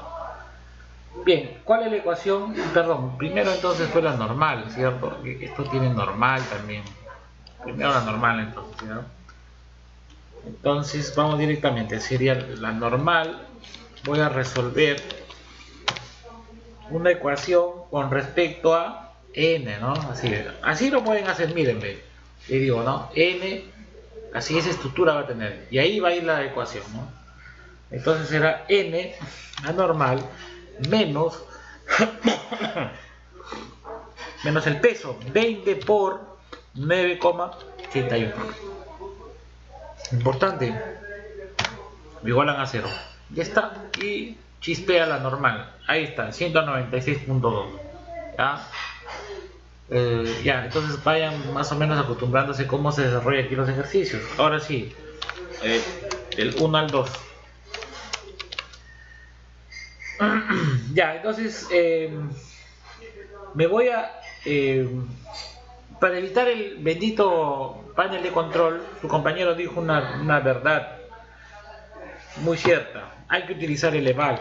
Bien, ¿cuál es la ecuación? Perdón, primero entonces fue la normal, ¿cierto? Esto tiene normal también. Primero la normal entonces, ¿no? Entonces vamos directamente, sería la normal. Voy a resolver una ecuación con respecto a n, ¿no? Así lo pueden hacer, mírenme. Le digo, ¿no? N, así esa estructura va a tener. Y ahí va a ir la ecuación, ¿no? Entonces será n, la normal, menos el peso, 20 por 9,81. Importante, igualan a 0. Ya está, y chispea la normal. Ahí está, 196.2. ¿Ya? Ya, entonces vayan más o menos acostumbrándose cómo se desarrolla aquí los ejercicios. Ahora sí, del 1 al 2. Ya, entonces me voy a... para evitar el bendito panel de control, su compañero dijo una verdad muy cierta. Hay que utilizar el eval,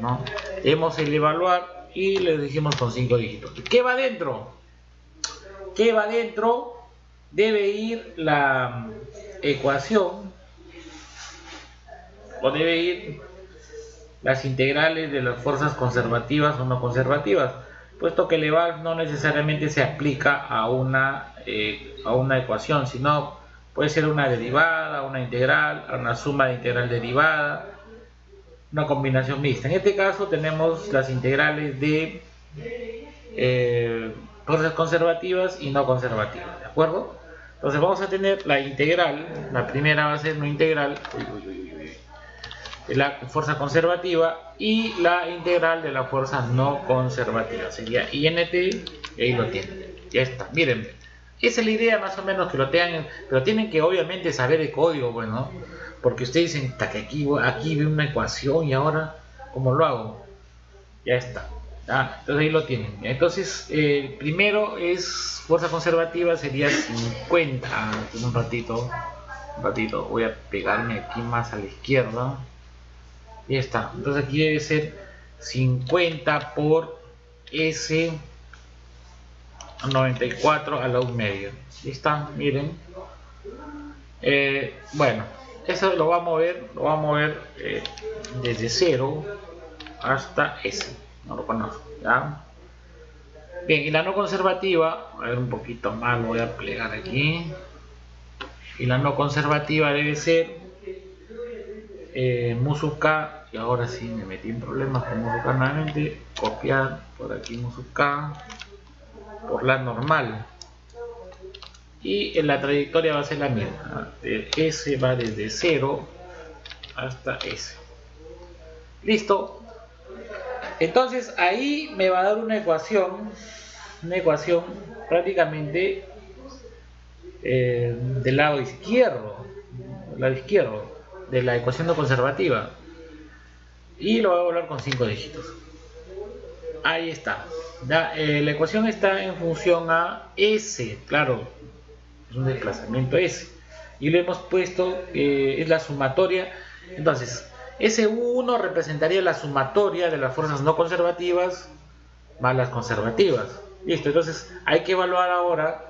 ¿no? Hemos el evaluar y le dijimos con 5 dígitos. ¿Qué va dentro? ¿Qué va dentro? Debe ir la ecuación, o debe ir las integrales de las fuerzas conservativas o no conservativas, puesto que el eval no necesariamente se aplica a una ecuación, sino puede ser una derivada, una integral, una suma de integral derivada, una combinación mixta. En este caso tenemos las integrales de fuerzas conservativas y no conservativas, ¿de acuerdo? Entonces vamos a tener la integral, la primera va a ser una integral de la fuerza conservativa y la integral de la fuerza no conservativa. Sería INT, y ahí lo tienen. Ya está, miren. Esa es la idea más o menos, que lo tengan, pero tienen que obviamente saber el código, bueno, porque ustedes dicen que aquí veo una ecuación y ahora, ¿cómo lo hago? Ya está. Entonces ahí lo tienen. Entonces, primero es fuerza conservativa, sería 50. Un ratito, voy a pegarme aquí más a la izquierda. Ya está. Entonces aquí debe ser 50 por S 94 a la 1 medio. Ahí está, miren. Bueno, eso lo va a mover desde 0 hasta S. No lo conozco, ¿ya? Bien, y la no conservativa, a ver un poquito más, lo voy a plegar aquí. Y la no conservativa debe ser mu sub k, y ahora sí me metí en problemas con mu sub k nuevamente. Copiar por aquí mu sub k por la normal, y en la trayectoria va a ser la misma. S va desde 0 hasta S. Listo. Entonces ahí me va a dar una ecuación prácticamente del lado izquierdo de la ecuación no conservativa, y lo voy a volver con 5 dígitos. Ahí está. La ecuación está en función a S, claro, es un desplazamiento S, y le hemos puesto es la sumatoria. Entonces S1 representaría la sumatoria de las fuerzas no conservativas más las conservativas. Listo, entonces hay que evaluar ahora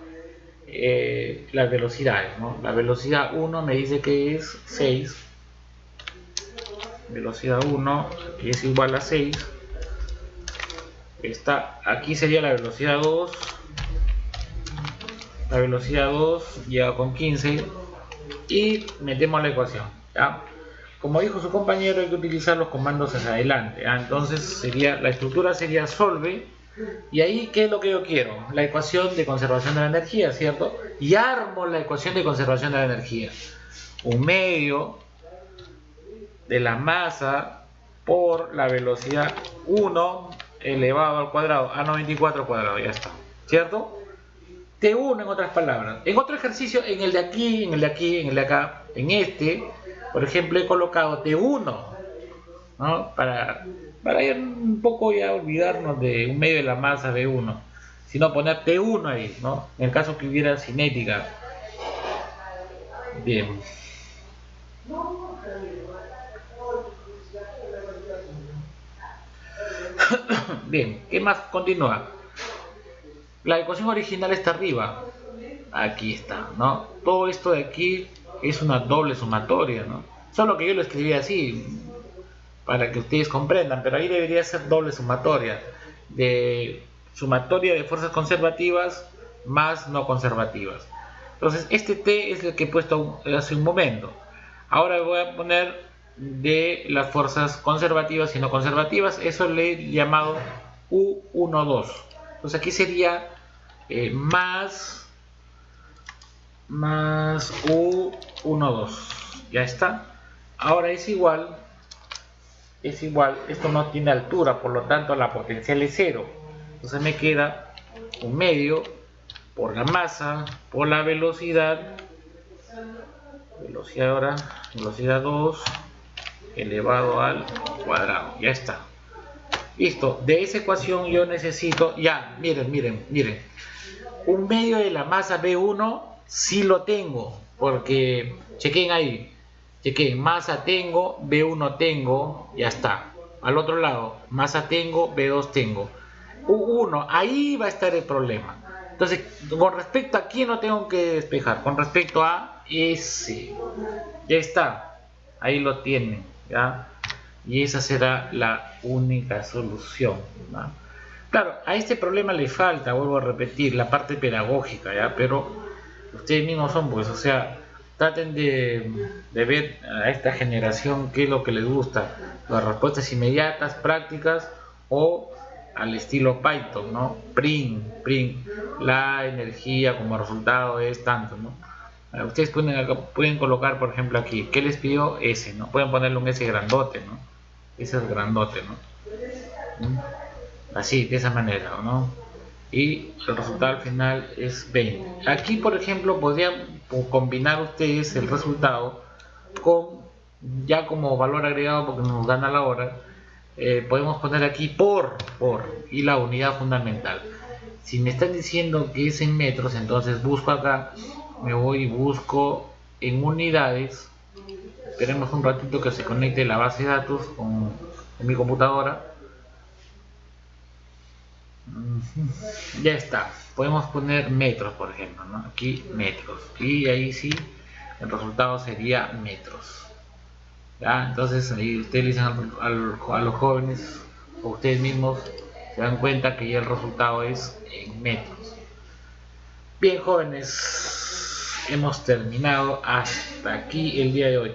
las velocidades, ¿no? La velocidad 1 me dice que es 6. Velocidad 1 que es igual a 6. Aquí sería la velocidad 2. La velocidad 2 llega con 15 y metemos la ecuación, ¿ya? Como dijo su compañero, hay que utilizar los comandos hacia adelante, ¿ya? Entonces la estructura sería solve, y ahí, ¿qué es lo que yo quiero? La ecuación de conservación de la energía, ¿cierto? Y armo la ecuación de conservación de la energía. 1 medio de la masa por la velocidad 1 elevado al cuadrado a 94 cuadrado, ya está, ¿cierto? T1 en otras palabras. En otro ejercicio, en el de aquí, en el de aquí, en el de acá, en este, por ejemplo, he colocado T1, ¿no? Para ir un poco ya olvidarnos de 1 medio de la masa de 1, sino poner T1 ahí, ¿no? En el caso que hubiera cinética. Bien. Bien, ¿qué más continúa? La ecuación original está arriba. Aquí está, ¿no? Todo esto de aquí es una doble sumatoria, ¿no? Solo que yo lo escribí así para que ustedes comprendan, pero ahí debería ser doble sumatoria de fuerzas conservativas más no conservativas. Entonces este T es el que he puesto hace un momento. Ahora voy a poner de las fuerzas conservativas y no conservativas. Eso le he llamado U12. Entonces aquí sería más U12. Ya está. Ahora es igual, esto no tiene altura, por lo tanto la potencial es 0. Entonces me queda 1 medio por la masa por la velocidad ahora, velocidad 2 elevado al cuadrado. Ya está. Listo. De esa ecuación yo necesito, ya, miren. Un medio de la masa B1 sí lo tengo, porque chequen ahí. Chequen, masa tengo, B1 tengo, ya está. Al otro lado, masa tengo, B2 tengo. U1, ahí va a estar el problema. Entonces, con respecto a quién no tengo que despejar, con respecto a S. Ya está, ahí lo tienen, ¿ya? Y esa será la única solución, ¿no? Claro, a este problema le falta, vuelvo a repetir, la parte pedagógica, ¿ya? Pero ustedes mismos son, pues, o sea, traten de ver a esta generación qué es lo que les gusta, las respuestas inmediatas, prácticas o al estilo Python, ¿no? Print, la energía como resultado es tanto, ¿no? Ustedes pueden colocar, por ejemplo, aquí, ¿qué les pidió? S, ¿no? Pueden ponerle un S grandote, ¿no? Ese es grandote, ¿no? Así, de esa manera, ¿no? Y el resultado al final es 20. Aquí, por ejemplo, podrían combinar ustedes el resultado con, ya como valor agregado, porque nos dan a la hora, podemos poner aquí por y la unidad fundamental. Si me están diciendo que es en metros, entonces busco acá, me voy y busco en unidades. Esperemos un ratito que se conecte la base de datos con mi computadora. Ya está, podemos poner metros, por ejemplo, ¿no? Aquí metros, y ahí sí el resultado sería metros, ¿ya? Entonces ahí ustedes le dicen a los jóvenes o ustedes mismos se dan cuenta que ya el resultado es en metros. Bien, jóvenes, hemos terminado hasta aquí el día de hoy.